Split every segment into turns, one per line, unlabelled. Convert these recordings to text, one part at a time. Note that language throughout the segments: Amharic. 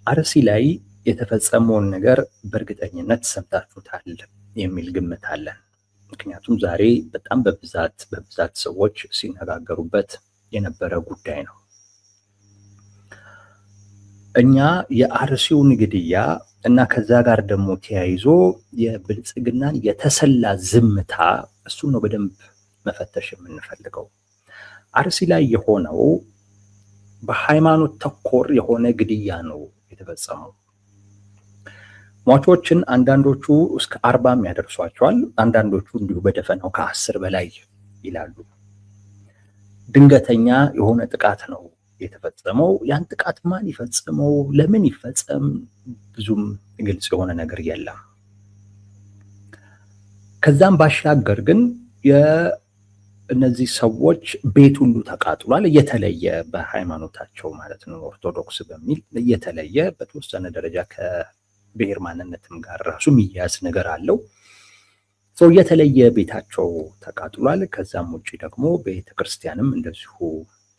አርሲ ላይ የተፈጸመውን ነገር በእርግጠኝነት ሰምታችሁታል የሚል ግምት አለን። ምክንያቱም ዛሬ በጣም በብዛት ሰዎች ሲነጋገሩበት የነበረ ጉዳይ ነው። እኛ የአርሲውን ግድያ እና ከዛ ጋር ደግሞ ተያይዞ የብልጽግናን የተሰላ ዝምታ እሱን ነው በደንብ መፈተሽ የምንፈልገው። አርሲ ላይ የሆነው በሃይማኖት ተኮር የሆነ ግድያ ነው የተፈጸመው። ሟቾችን አንዳንዶቹ እስከ 40 ያደርሷቸዋል፣ አንዳንዶቹ እንዲሁ በደፈናው ከ10 በላይ ይላሉ። ድንገተኛ የሆነ ጥቃት ነው የተፈጸመው። ያን ጥቃት ማን ይፈጽመው፣ ለምን ይፈጸም ብዙም ግልጽ የሆነ ነገር የለም። ከዛም ባሻገር ግን እነዚህ ሰዎች ቤት ሁሉ ተቃጥሏል። የተለየ በሃይማኖታቸው ማለት ነው ኦርቶዶክስ በሚል የተለየ በተወሰነ ደረጃ ከብሔር ማንነትም ጋር ራሱ የሚያዝ ነገር አለው። ሰው የተለየ ቤታቸው ተቃጥሏል። ከዛም ውጪ ደግሞ ቤተክርስቲያንም እንደዚሁ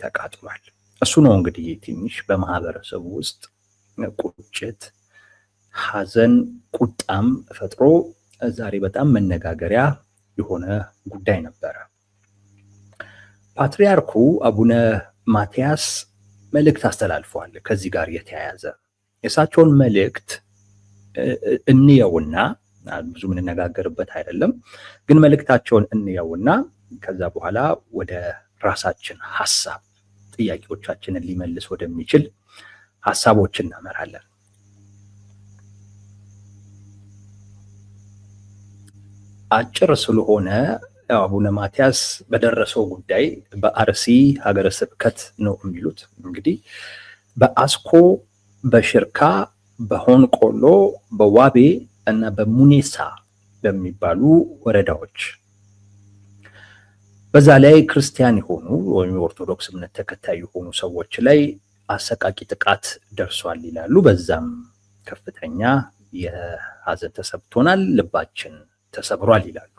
ተቃጥሏል። እሱ ነው እንግዲህ ትንሽ በማህበረሰቡ ውስጥ ቁጭት፣ ሐዘን፣ ቁጣም ፈጥሮ ዛሬ በጣም መነጋገሪያ የሆነ ጉዳይ ነበረ። ፓትርያርኩ አቡነ ማትያስ መልእክት አስተላልፈዋል። ከዚህ ጋር የተያያዘ የእሳቸውን መልእክት እንየውና ብዙ የምንነጋገርበት አይደለም፣ ግን መልእክታቸውን እንየውና ከዛ በኋላ ወደ ራሳችን ሐሳብ ጥያቄዎቻችንን ሊመልስ ወደሚችል ሐሳቦች እናመራለን። አጭር ስለሆነ አቡነ ማትያስ በደረሰው ጉዳይ በአርሲ ሀገረ ስብከት ነው የሚሉት። እንግዲህ በአስኮ፣ በሽርካ፣ በሆንቆሎ፣ በዋቤ እና በሙኔሳ በሚባሉ ወረዳዎች በዛ ላይ ክርስቲያን የሆኑ ወይም ኦርቶዶክስ እምነት ተከታይ የሆኑ ሰዎች ላይ አሰቃቂ ጥቃት ደርሷል ይላሉ። በዛም ከፍተኛ የሐዘን ተሰብቶናል፣ ልባችን ተሰብሯል ይላሉ።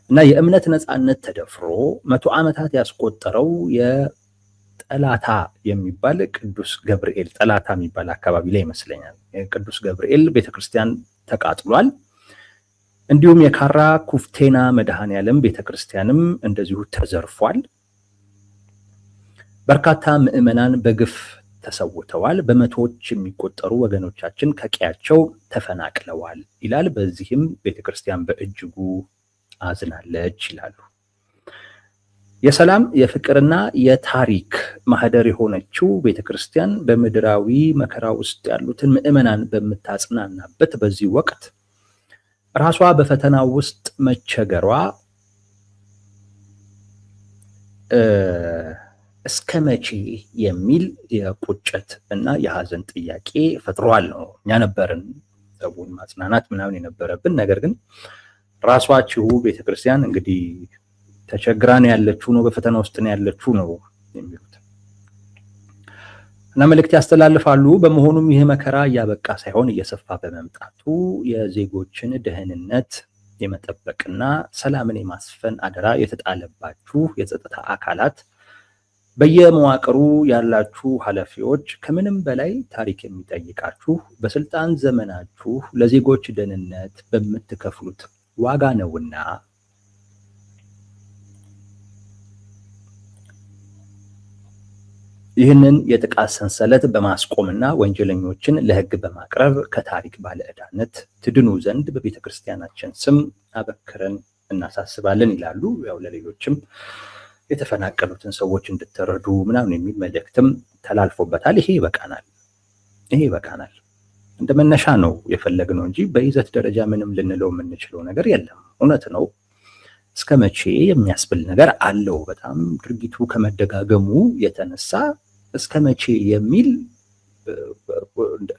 እና የእምነት ነፃነት ተደፍሮ 100 ዓመታት ያስቆጠረው የጠላታ የሚባል ቅዱስ ገብርኤል ጠላታ የሚባል አካባቢ ላይ ይመስለኛል ቅዱስ ገብርኤል ቤተክርስቲያን ተቃጥሏል። እንዲሁም የካራ ኩፍቴና መድኃኔዓለም ቤተክርስቲያንም እንደዚሁ ተዘርፏል። በርካታ ምዕመናን በግፍ ተሰውተዋል። በመቶዎች የሚቆጠሩ ወገኖቻችን ከቀያቸው ተፈናቅለዋል ይላል። በዚህም ቤተክርስቲያን በእጅጉ አዝናለች ይላሉ። የሰላም የፍቅርና የታሪክ ማህደር የሆነችው ቤተክርስቲያን በምድራዊ መከራ ውስጥ ያሉትን ምዕመናን በምታጽናናበት በዚህ ወቅት ራሷ በፈተና ውስጥ መቸገሯ እስከ መቼ የሚል የቁጭት እና የሐዘን ጥያቄ ፈጥሯል ነው። እኛ ነበርን ሰውን ማጽናናት ምናምን የነበረብን፣ ነገር ግን ራሷችሁ ቤተክርስቲያን እንግዲህ ተቸግራ ነው ያለችው ነው፣ በፈተና ውስጥ ነው ያለችው ነው የሚሉት እና መልእክት ያስተላልፋሉ። በመሆኑም ይህ መከራ እያበቃ ሳይሆን እየሰፋ በመምጣቱ የዜጎችን ደህንነት የመጠበቅና ሰላምን የማስፈን አደራ የተጣለባችሁ የጸጥታ አካላት፣ በየመዋቅሩ ያላችሁ ኃላፊዎች ከምንም በላይ ታሪክ የሚጠይቃችሁ በስልጣን ዘመናችሁ ለዜጎች ደህንነት በምትከፍሉት ዋጋ ነውና ይህንን የጥቃት ሰንሰለት በማስቆምና ወንጀለኞችን ለሕግ በማቅረብ ከታሪክ ባለዕዳነት ትድኑ ዘንድ በቤተክርስቲያናችን ስም አበክረን እናሳስባለን ይላሉ። ያው ለሌሎችም የተፈናቀሉትን ሰዎች እንድትረዱ ምናምን የሚል መልእክትም ተላልፎበታል። ይሄ ይበቃናል። እንደ መነሻ ነው የፈለግነው እንጂ በይዘት ደረጃ ምንም ልንለው የምንችለው ነገር የለም። እውነት ነው እስከ መቼ የሚያስብል ነገር አለው። በጣም ድርጊቱ ከመደጋገሙ የተነሳ እስከ መቼ የሚል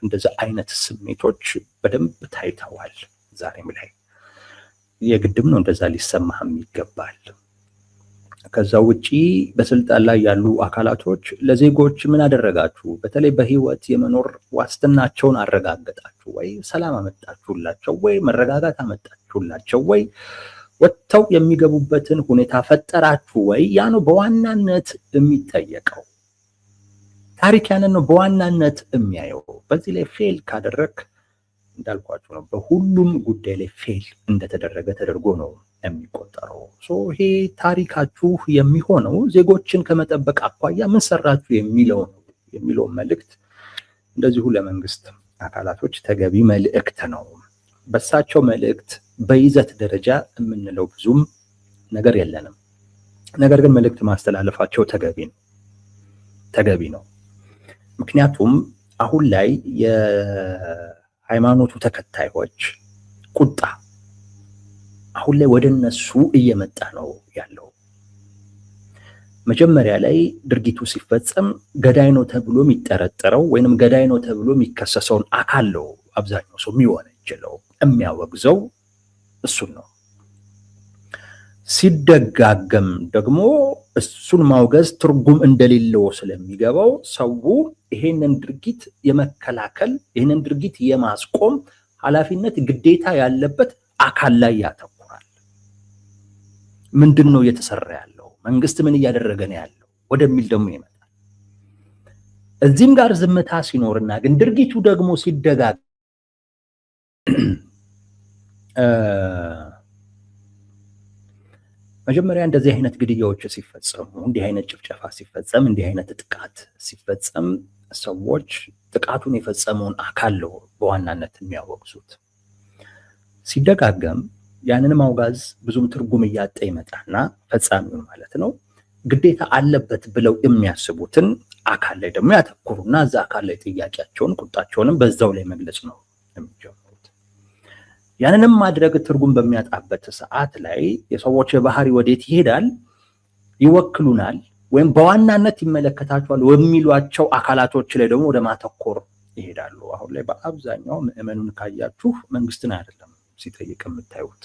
እንደዛ አይነት ስሜቶች በደንብ ታይተዋል። ዛሬም ላይ የግድም ነው እንደዛ ሊሰማህም ይገባል። ከዛ ውጪ በስልጣን ላይ ያሉ አካላቶች ለዜጎች ምን አደረጋችሁ? በተለይ በህይወት የመኖር ዋስትናቸውን አረጋገጣችሁ ወይ? ሰላም አመጣችሁላቸው ወይ? መረጋጋት አመጣችሁላቸው ወይ? ወጥተው የሚገቡበትን ሁኔታ ፈጠራችሁ ወይ? ያ ነው በዋናነት የሚጠየቀው። ታሪክ ያንን ነው በዋናነት የሚያየው። በዚህ ላይ ፌል ካደረክ እንዳልኳችሁ ነው በሁሉም ጉዳይ ላይ ፌል እንደተደረገ ተደርጎ ነው የሚቆጠረው። ይሄ ታሪካችሁ የሚሆነው ዜጎችን ከመጠበቅ አኳያ ምን ሰራችሁ የሚለው መልእክት እንደዚሁ ለመንግስት አካላቶች ተገቢ መልእክት ነው። በሳቸው መልእክት በይዘት ደረጃ የምንለው ብዙም ነገር የለንም። ነገር ግን መልእክት ማስተላለፋቸው ተገቢ ነው። ምክንያቱም አሁን ላይ የሃይማኖቱ ተከታዮች ቁጣ አሁን ላይ ወደ እነሱ እየመጣ ነው ያለው። መጀመሪያ ላይ ድርጊቱ ሲፈጸም ገዳይ ነው ተብሎ የሚጠረጠረው ወይንም ገዳይ ነው ተብሎ የሚከሰሰውን አካል ነው አብዛኛው ሰው የሚወነጀለው የሚያወግዘው እሱን ነው። ሲደጋገም ደግሞ እሱን ማውገዝ ትርጉም እንደሌለው ስለሚገባው ሰው ይሄንን ድርጊት የመከላከል ይሄንን ድርጊት የማስቆም ኃላፊነት ግዴታ ያለበት አካል ላይ ያተኩራል። ምንድነው እየተሰራ ያለው? መንግስት ምን እያደረገ ነው ያለው ወደሚል ደግሞ ይመጣል። እዚህም ጋር ዝምታ ሲኖርና ግን ድርጊቱ ደግሞ ሲደጋገም መጀመሪያ እንደዚህ አይነት ግድያዎች ሲፈጸሙ፣ እንዲህ አይነት ጭፍጨፋ ሲፈጸም፣ እንዲህ አይነት ጥቃት ሲፈጸም ሰዎች ጥቃቱን የፈጸመውን አካል ነው በዋናነት የሚያወግዙት። ሲደጋገም ያንን ማውጋዝ ብዙም ትርጉም እያጣ ይመጣና ፈጻሚውን ማለት ነው ግዴታ አለበት ብለው የሚያስቡትን አካል ላይ ደግሞ ያተኩሩና እዛ አካል ላይ ጥያቄያቸውን ቁጣቸውንም በዛው ላይ መግለጽ ነው የሚጀምሩት። ያንንም ማድረግ ትርጉም በሚያጣበት ሰዓት ላይ የሰዎች ባህሪ ወዴት ይሄዳል? ይወክሉናል ወይም በዋናነት ይመለከታቸዋል የሚሏቸው አካላቶች ላይ ደግሞ ወደ ማተኮር ይሄዳሉ። አሁን ላይ በአብዛኛው ምዕመኑን ካያችሁ መንግስትን አይደለም ሲጠይቅ የምታዩት።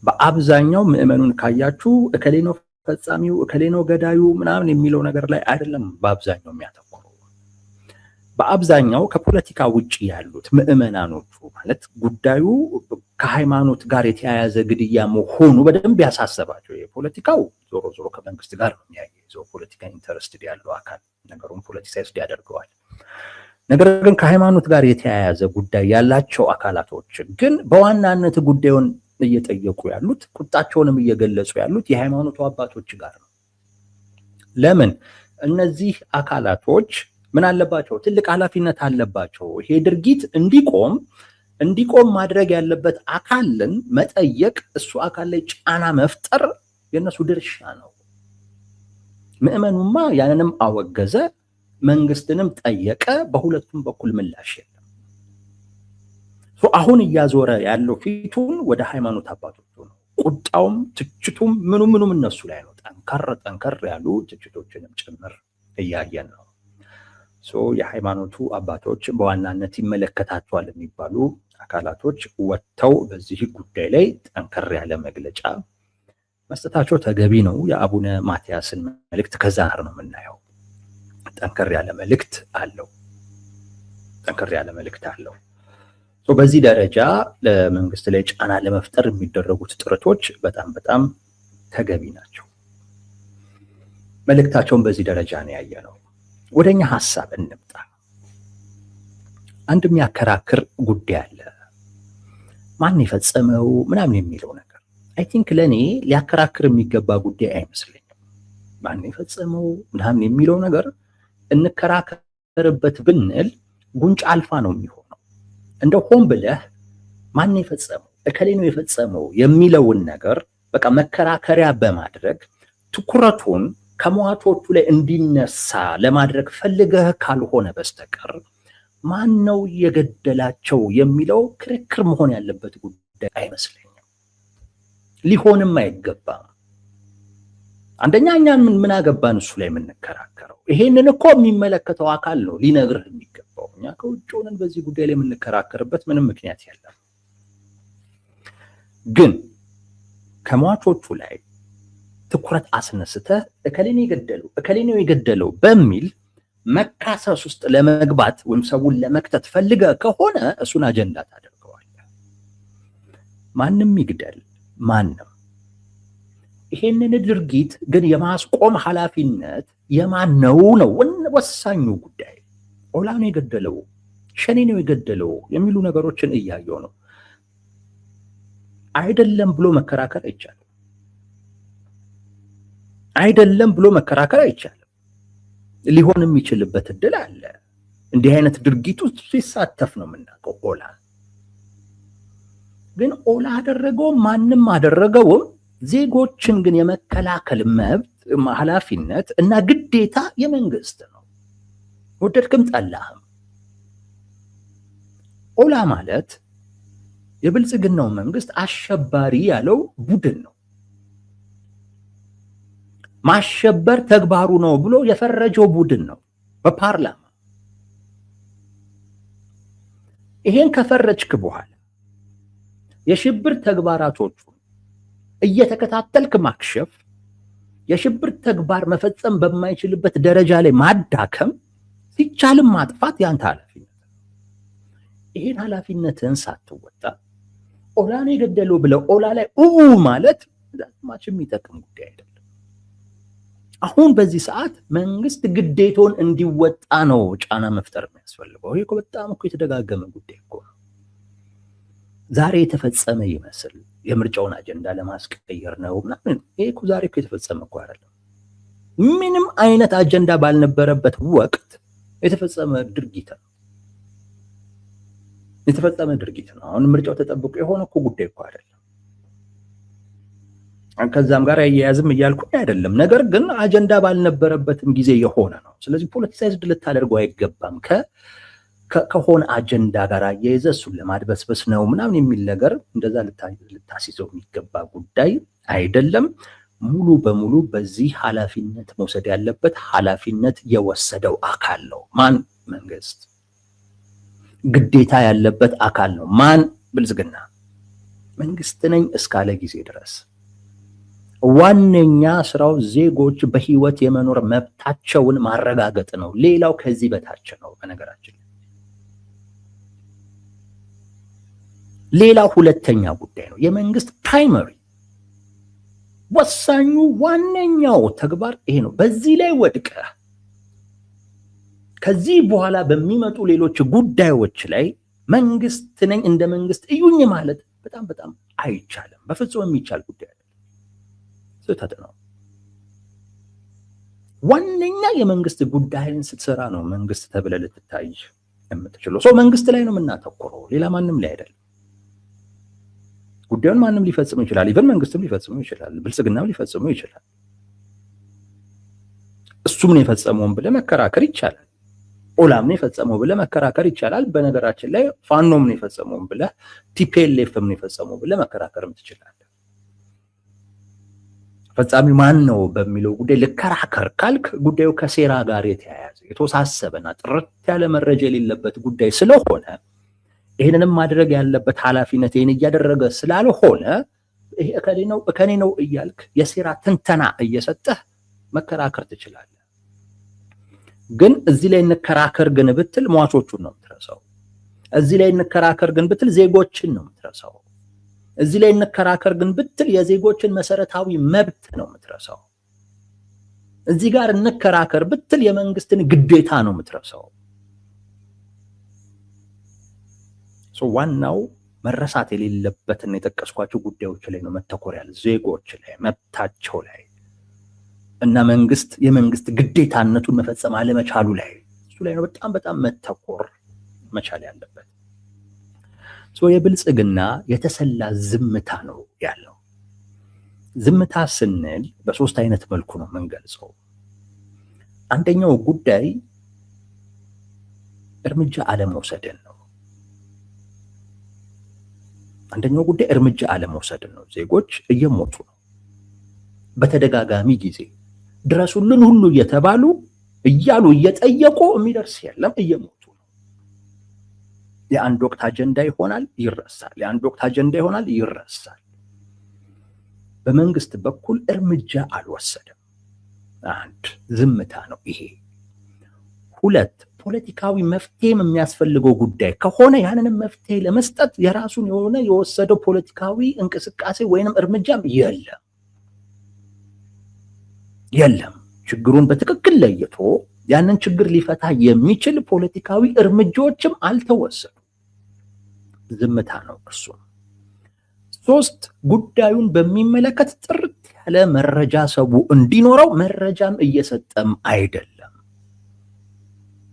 በአብዛኛው ምዕመኑን ካያችሁ እከሌ ነው ፈጻሚው እከሌ ነው ገዳዩ ምናምን የሚለው ነገር ላይ አይደለም በአብዛኛው የሚያተኩረው። በአብዛኛው ከፖለቲካ ውጪ ያሉት ምዕመናኖቹ ማለት ጉዳዩ ከሃይማኖት ጋር የተያያዘ ግድያ መሆኑ በደንብ ያሳሰባቸው። የፖለቲካው ዞሮ ዞሮ ከመንግስት ጋር ነው የሚያያዘው። ፖለቲካ ኢንተረስትድ ያለው አካል ነገሩን ፖለቲሳይዝድ ያደርገዋል። ነገር ግን ከሃይማኖት ጋር የተያያዘ ጉዳይ ያላቸው አካላቶች ግን በዋናነት ጉዳዩን እየጠየቁ ያሉት ቁጣቸውንም እየገለጹ ያሉት የሃይማኖቱ አባቶች ጋር ነው። ለምን? እነዚህ አካላቶች ምን አለባቸው? ትልቅ ኃላፊነት አለባቸው። ይሄ ድርጊት እንዲቆም ማድረግ ያለበት አካልን መጠየቅ፣ እሱ አካል ላይ ጫና መፍጠር የነሱ ድርሻ ነው። ምዕመኑማ ያንንም አወገዘ፣ መንግስትንም ጠየቀ። በሁለቱም በኩል ምላሽ የለም። አሁን እያዞረ ያለው ፊቱን ወደ ሃይማኖት አባቶቹ ነው። ቁጣውም ትችቱም ምኑም እነሱ ላይ ነው። ጠንከር ያሉ ትችቶችንም ጭምር እያየን ነው። የሃይማኖቱ አባቶች በዋናነት ይመለከታቸዋል የሚባሉ አካላቶች ወጥተው በዚህ ጉዳይ ላይ ጠንከር ያለ መግለጫ መስጠታቸው ተገቢ ነው። የአቡነ ማትያስን መልእክት ከዛ ነው የምናየው። ጠንከር ያለ መልእክት አለው። በዚህ ደረጃ ለመንግስት ላይ ጫና ለመፍጠር የሚደረጉት ጥረቶች በጣም ተገቢ ናቸው። መልእክታቸውን በዚህ ደረጃ ነው ያየነው። ወደኛ ሐሳብ እንምጣ። አንድ የሚያከራክር ጉዳይ አለ። ማን የፈጸመው ምናምን የሚለው ነገር አይ ቲንክ ለኔ ሊያከራክር የሚገባ ጉዳይ አይመስለኝም። ማን የፈጸመው ምናምን የሚለው ነገር እንከራከርበት ብንል ጉንጭ አልፋ ነው የሚሆነው። እንደው ሆን ብለህ ማን የፈጸመው እከሌ ነው የፈጸመው የሚለውን ነገር በቃ መከራከሪያ በማድረግ ትኩረቱን ከሟቾቹ ላይ እንዲነሳ ለማድረግ ፈልገህ ካልሆነ በስተቀር ማን ነው የገደላቸው የሚለው ክርክር መሆን ያለበት ጉዳይ አይመስለኝም። ሊሆንም አይገባም። አንደኛ እኛን ምን አገባን እሱ ላይ የምንከራከረው? ይሄንን እኮ የሚመለከተው አካል ነው ሊነግርህ የሚገባው። እኛ ከውጭ ሆነን በዚህ ጉዳይ ላይ የምንከራከርበት ምንም ምክንያት የለም። ግን ከሟቾቹ ላይ ትኩረት አስነስተህ እከሌ ነው የገደለው በሚል መካሰስ ውስጥ ለመግባት ወይም ሰውን ለመክተት ፈልገህ ከሆነ እሱን አጀንዳ ታደርገዋለህ። ማንም ይግደል ማንም፣ ይሄንን ድርጊት ግን የማስቆም ኃላፊነት የማን ነው ነው ወሳኙ ጉዳይ። ኦላ ነው የገደለው፣ ሸኔ ነው የገደለው የሚሉ ነገሮችን እያየው ነው። አይደለም ብሎ መከራከር አይቻልም። አይደለም ብሎ መከራከር አይቻልም። ሊሆን የሚችልበት እድል አለ። እንዲህ አይነት ድርጊት ውስጥ ሲሳተፍ ነው የምናውቀው ኦላ። ግን ኦላ አደረገው ማንም አደረገው ዜጎችን ግን የመከላከል መብት ኃላፊነት እና ግዴታ የመንግስት ነው፣ ወደድክም ጠላህም። ኦላ ማለት የብልጽግናው መንግስት አሸባሪ ያለው ቡድን ነው። ማሸበር ተግባሩ ነው ብሎ የፈረጀው ቡድን ነው በፓርላማ። ይሄን ከፈረጅክ በኋላ የሽብር ተግባራቶቹን እየተከታተልክ ማክሸፍ፣ የሽብር ተግባር መፈጸም በማይችልበት ደረጃ ላይ ማዳከም፣ ሲቻልም ማጥፋት ያንተ ኃላፊነት። ይሄን ኃላፊነትን ሳትወጣ ኦላን የገደለው ብለው ኦላ ላይ ማለት ማች የሚጠቅም ጉዳይ አይደለም። አሁን በዚህ ሰዓት መንግስት ግዴታውን እንዲወጣ ነው ጫና መፍጠር የሚያስፈልገው። ይሄ በጣም የተደጋገመ ጉዳይ እኮ ነው። ዛሬ የተፈጸመ ይመስል የምርጫውን አጀንዳ ለማስቀየር ነው ምናምን። ይሄ እኮ ዛሬ እኮ የተፈጸመ እኮ አይደለም። ምንም አይነት አጀንዳ ባልነበረበት ወቅት የተፈጸመ ድርጊት ነው። የተፈጸመ ድርጊት ነው። አሁን ምርጫው ተጠብቆ የሆነ እኮ ጉዳይ እኮ አይደለም። ከዛም ጋር ያያዝም እያልኩ አይደለም። ነገር ግን አጀንዳ ባልነበረበትም ጊዜ የሆነ ነው። ስለዚህ ፖለቲሳይዝድ ልታደርገው አይገባም። ከሆነ አጀንዳ ጋር አያይዘህ እሱን ለማድበስበስ ነው ምናምን የሚል ነገር እንደዛ ልታስይዘው የሚገባ ጉዳይ አይደለም። ሙሉ በሙሉ በዚህ ኃላፊነት መውሰድ ያለበት ኃላፊነት የወሰደው አካል ነው። ማን? መንግስት። ግዴታ ያለበት አካል ነው። ማን? ብልጽግና። መንግስት ነኝ እስካለ ጊዜ ድረስ ዋነኛ ስራው ዜጎች በህይወት የመኖር መብታቸውን ማረጋገጥ ነው። ሌላው ከዚህ በታች ነው። በነገራችን ሌላው ሁለተኛ ጉዳይ ነው። የመንግስት ፕራይመሪ ወሳኙ ዋነኛው ተግባር ይሄ ነው። በዚህ ላይ ወድቀ ከዚህ በኋላ በሚመጡ ሌሎች ጉዳዮች ላይ መንግስት ነኝ እንደ መንግስት እዩኝ ማለት በጣም በጣም አይቻልም። በፍጹም የሚቻል ጉዳይ አይደለም። ስህተት ነው። ዋነኛ የመንግስት ጉዳይን ስትሰራ ነው መንግስት ተብለህ ልትታይ የምትችለው። ሰው መንግስት ላይ ነው የምናተኩረው፣ ሌላ ማንም ላይ አይደለም። ጉዳዩን ማንም ሊፈጽም ይችላል። ኢቨን መንግስትም ሊፈጽሙ ይችላል። ብልጽግናም ሊፈጽሙ ይችላል። እሱም ነው የፈጸመውን ብለህ መከራከር ይቻላል። ኦላም ነው የፈጸመው ብለህ መከራከር ይቻላል። በነገራችን ላይ ፋኖም ነው የፈጸመውን ብለህ ቲፒኤልኤፍም ነው የፈጸመው ብለህ መከራከርም ትችላለህ። ፈጻሚ ማን ነው በሚለው ጉዳይ ልከራከር ካልክ ጉዳዩ ከሴራ ጋር የተያያዘ የተወሳሰበና ጥርት ያለ መረጃ የሌለበት ጉዳይ ስለሆነ ይሄንንም ማድረግ ያለበት ኃላፊነት ይሄን እያደረገ ስላልሆነ ይሄ እከሌ ነው እያልክ የሴራ ትንተና እየሰጠህ መከራከር ትችላለህ። ግን እዚህ ላይ እንከራከር ግን ብትል ሟቾቹን ነው የምትረሳው። እዚህ ላይ እንከራከር ግን ብትል ዜጎችን ነው የምትረሳው። እዚህ ላይ እንከራከር ግን ብትል የዜጎችን መሰረታዊ መብት ነው የምትረሳው። እዚህ ጋር እንከራከር ብትል የመንግስትን ግዴታ ነው የምትረሳው። ዋናው መረሳት የሌለበትና የጠቀስኳቸው ጉዳዮች ላይ ነው መተኮር ያለ፣ ዜጎች ላይ፣ መብታቸው ላይ እና የመንግስት ግዴታነቱን መፈጸም አለመቻሉ ላይ፣ እሱ ላይ ነው በጣም በጣም መተኮር መቻል ያለበት። የብልጽግና የተሰላ ዝምታ ነው ያለው። ዝምታ ስንል በሶስት አይነት መልኩ ነው የምንገልጸው። አንደኛው ጉዳይ እርምጃ አለመውሰድን ነው። ነው። ዜጎች እየሞቱ ነው። በተደጋጋሚ ጊዜ ድረሱልን ሁሉ እያሉ እየጠየቁ የሚደርስ የለም፣ እየሞቱ ነው። የአንድ ወቅት አጀንዳ ይሆናል፣ ይረሳል። በመንግስት በኩል እርምጃ አልወሰደም። አንድ ዝምታ ነው ይሄ። ሁለት ፖለቲካዊ መፍትሄም የሚያስፈልገው ጉዳይ ከሆነ ያንንም መፍትሄ ለመስጠት የራሱን የሆነ የወሰደው ፖለቲካዊ እንቅስቃሴ ወይንም እርምጃም የለም። የለም። ችግሩን በትክክል ለይቶ ያንን ችግር ሊፈታ የሚችል ፖለቲካዊ እርምጃዎችም አልተወሰዱ። ዝምታ ነው እርሱ። 3 ጉዳዩን በሚመለከት ጥርት ያለ መረጃ ሰው እንዲኖረው መረጃም እየሰጠም አይደለም።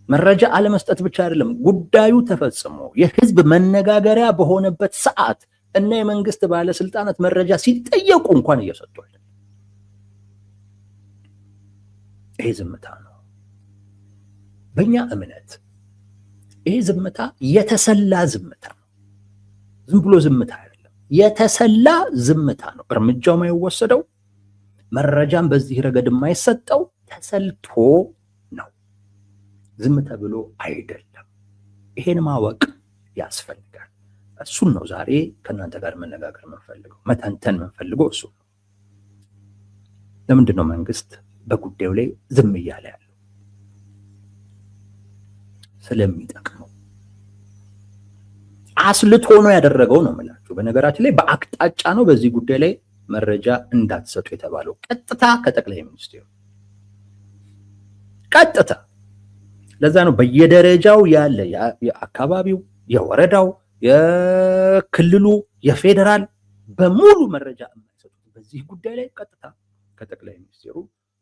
መረጃ አለመስጠት ብቻ አይደለም፣ ጉዳዩ ተፈጽሞ የህዝብ መነጋገሪያ በሆነበት ሰዓት እና የመንግስት ባለስልጣናት መረጃ ሲጠየቁ እንኳን እየሰጡ አይደለም። ይሄ ዝምታ ነው። በእኛ እምነት ይሄ ዝምታ የተሰላ ዝምታ ነው። ዝም ብሎ ዝምታ አይደለም፣ የተሰላ ዝምታ ነው። እርምጃው የማይወሰደው መረጃም በዚህ ረገድ የማይሰጠው ተሰልቶ ነው። ዝም ተብሎ አይደለም። ይሄን ማወቅ ያስፈልጋል። እሱን ነው ዛሬ ከእናንተ ጋር መነጋገር የምንፈልገው፣ መተንተን የምንፈልገው እሱ ነው። ለምንድን ነው መንግስት በጉዳዩ ላይ ዝም እያለ ያለው? ስለሚጠቅመው አስልቶ ነው ያደረገው ነው የምላችሁ። በነገራችን ላይ በአቅጣጫ ነው በዚህ ጉዳይ ላይ መረጃ እንዳትሰጡ የተባለው፣ ቀጥታ ከጠቅላይ ሚኒስትሩ ቀጥታ። ለዛ ነው በየደረጃው ያለ የአካባቢው፣ የወረዳው፣ የክልሉ፣ የፌዴራል በሙሉ መረጃ የማይሰጡት በዚህ ጉዳይ ላይ ቀጥታ ከጠቅላይ ሚኒስትሩ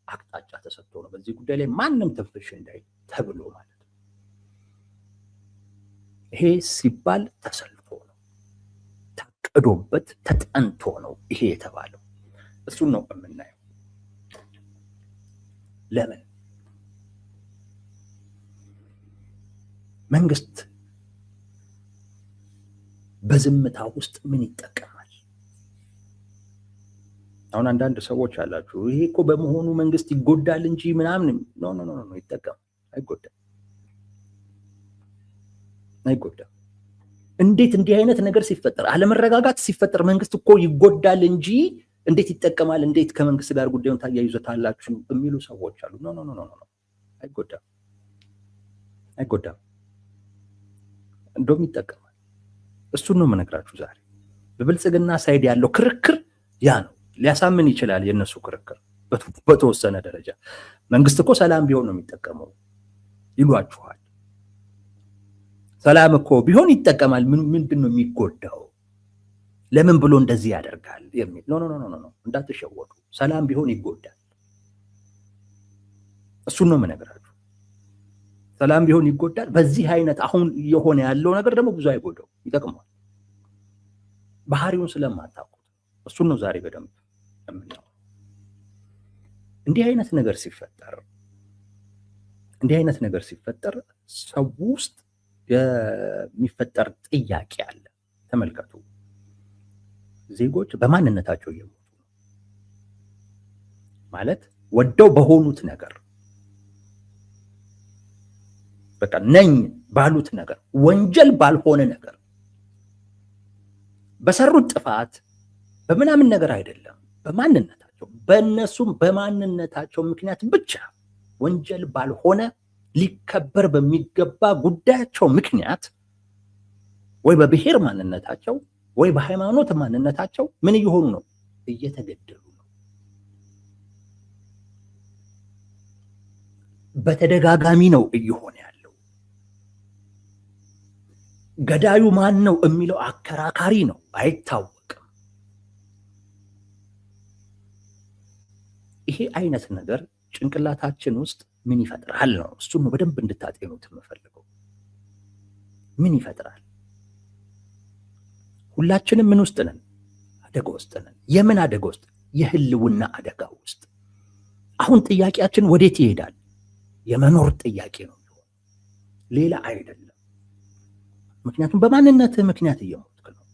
አቅጣጫ ተሰጥቶ ነው በዚህ ጉዳይ ላይ ማንም ትንፍሽ እንዳይ ተብሎ ማለት ነው። ይሄ ሲባል ተሰልፎ ነው፣ ታቅዶበት ተጠንቶ ነው ይሄ የተባለው። እሱን ነው የምናየው። ለምን መንግስት በዝምታ ውስጥ ምን ይጠቀማል? አሁን አንዳንድ ሰዎች አላችሁ ይሄ እኮ በመሆኑ መንግስት ይጎዳል እንጂ ምናምን። ኖ ኖ ኖ ኖ፣ ይጠቀም። አይጎዳም፣ አይጎዳም። እንዴት እንዲህ አይነት ነገር ሲፈጠር፣ አለመረጋጋት ሲፈጠር መንግስት እኮ ይጎዳል እንጂ እንዴት ይጠቀማል? እንዴት ከመንግስት ጋር ጉዳዩን ታያይዙታላችሁ የሚሉ ሰዎች አሉ። ኖ ኖ ኖ ኖ፣ አይጎዳም፣ አይጎዳም። እንደውም ይጠቀማል። እሱን ነው የምነግራችሁ ዛሬ። በብልጽግና ሳይድ ያለው ክርክር ያ ነው። ሊያሳምን ይችላል የነሱ ክርክር በተወሰነ ደረጃ። መንግስት እኮ ሰላም ቢሆን ነው የሚጠቀመው ይሏችኋል። ሰላም እኮ ቢሆን ይጠቀማል። ምንድን ነው የሚጎዳው? ለምን ብሎ እንደዚህ ያደርጋል የሚል ኖ ኖ ኖ ኖ፣ እንዳትሸወዱ። ሰላም ቢሆን ይጎዳል። እሱን ነው የምነግራችሁ። ሰላም ቢሆን ይጎዳል። በዚህ አይነት አሁን የሆነ ያለው ነገር ደግሞ ብዙ አይጎዳው፣ ይጠቅማል። ባህሪውን ስለማታውቁት እሱን ነው ዛሬ በደንብ የምናየው። እንዲህ አይነት ነገር ሲፈጠር ሰው ውስጥ የሚፈጠር ጥያቄ አለ። ተመልከቱ፣ ዜጎች በማንነታቸው እየሞቱ ነው ማለት ወደው በሆኑት ነገር በቃ ነኝ ባሉት ነገር፣ ወንጀል ባልሆነ ነገር፣ በሰሩት ጥፋት በምናምን ነገር አይደለም፣ በማንነታቸው በእነሱም በማንነታቸው ምክንያት ብቻ ወንጀል ባልሆነ ሊከበር በሚገባ ጉዳያቸው ምክንያት ወይ በብሔር ማንነታቸው ወይ በሃይማኖት ማንነታቸው ምን እየሆኑ ነው? እየተገደሉ ነው። በተደጋጋሚ ነው እየሆነ ያለው። ገዳዩ ማን ነው የሚለው አከራካሪ ነው፣ አይታወቅም። ይሄ አይነት ነገር ጭንቅላታችን ውስጥ ምን ይፈጥራል ነው። እሱን ነው በደንብ እንድታጤኑት የምፈልገው። ምን ይፈጥራል? ሁላችንም ምን ውስጥ ነን? አደጋ ውስጥ ነን። የምን አደጋ ውስጥ? የህልውና አደጋ ውስጥ። አሁን ጥያቄያችን ወዴት ይሄዳል? የመኖር ጥያቄ ነው፣ ሌላ አይደለም። ምክንያቱም በማንነትህ ምክንያት እየሞትክ ነው።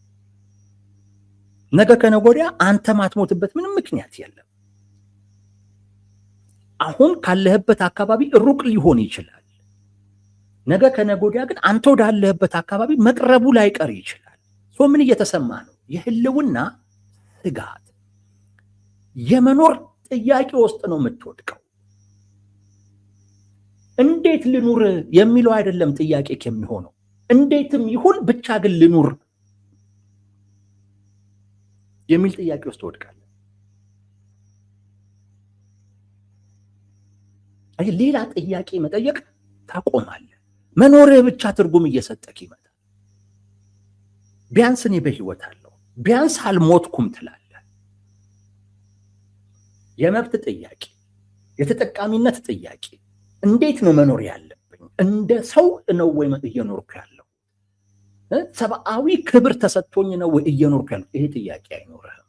ነገ ከነገ ወዲያ አንተ ማትሞትበት ምንም ምክንያት የለም። አሁን ካለህበት አካባቢ ሩቅ ሊሆን ይችላል። ነገ ከነገ ወዲያ ግን አንተ ወዳለህበት አካባቢ መቅረቡ ላይቀር ይችላል። ምን እየተሰማ ነው? የህልውና ስጋት፣ የመኖር ጥያቄ ውስጥ ነው የምትወድቀው። እንዴት ልኑር የሚለው አይደለም ጥያቄ የሚሆነው፣ እንዴትም ይሁን ብቻ ግን ልኑር የሚል ጥያቄ ውስጥ ትወድቃለህ። ሌላ ጥያቄ መጠየቅ ታቆማለህ። መኖርህ ብቻ ትርጉም እየሰጠክ ይመጣል። ቢያንስ እኔ በህይወት አለሁ፣ ቢያንስ አልሞትኩም ትላለህ። የመብት ጥያቄ፣ የተጠቃሚነት ጥያቄ፣ እንዴት ነው መኖር ያለብኝ? እንደ ሰው ነው ወይ እየኖርኩ ያለው? ሰብአዊ ክብር ተሰጥቶኝ ነው ወይ እየኖርኩ ያለው? ይሄ ጥያቄ አይኖርህም።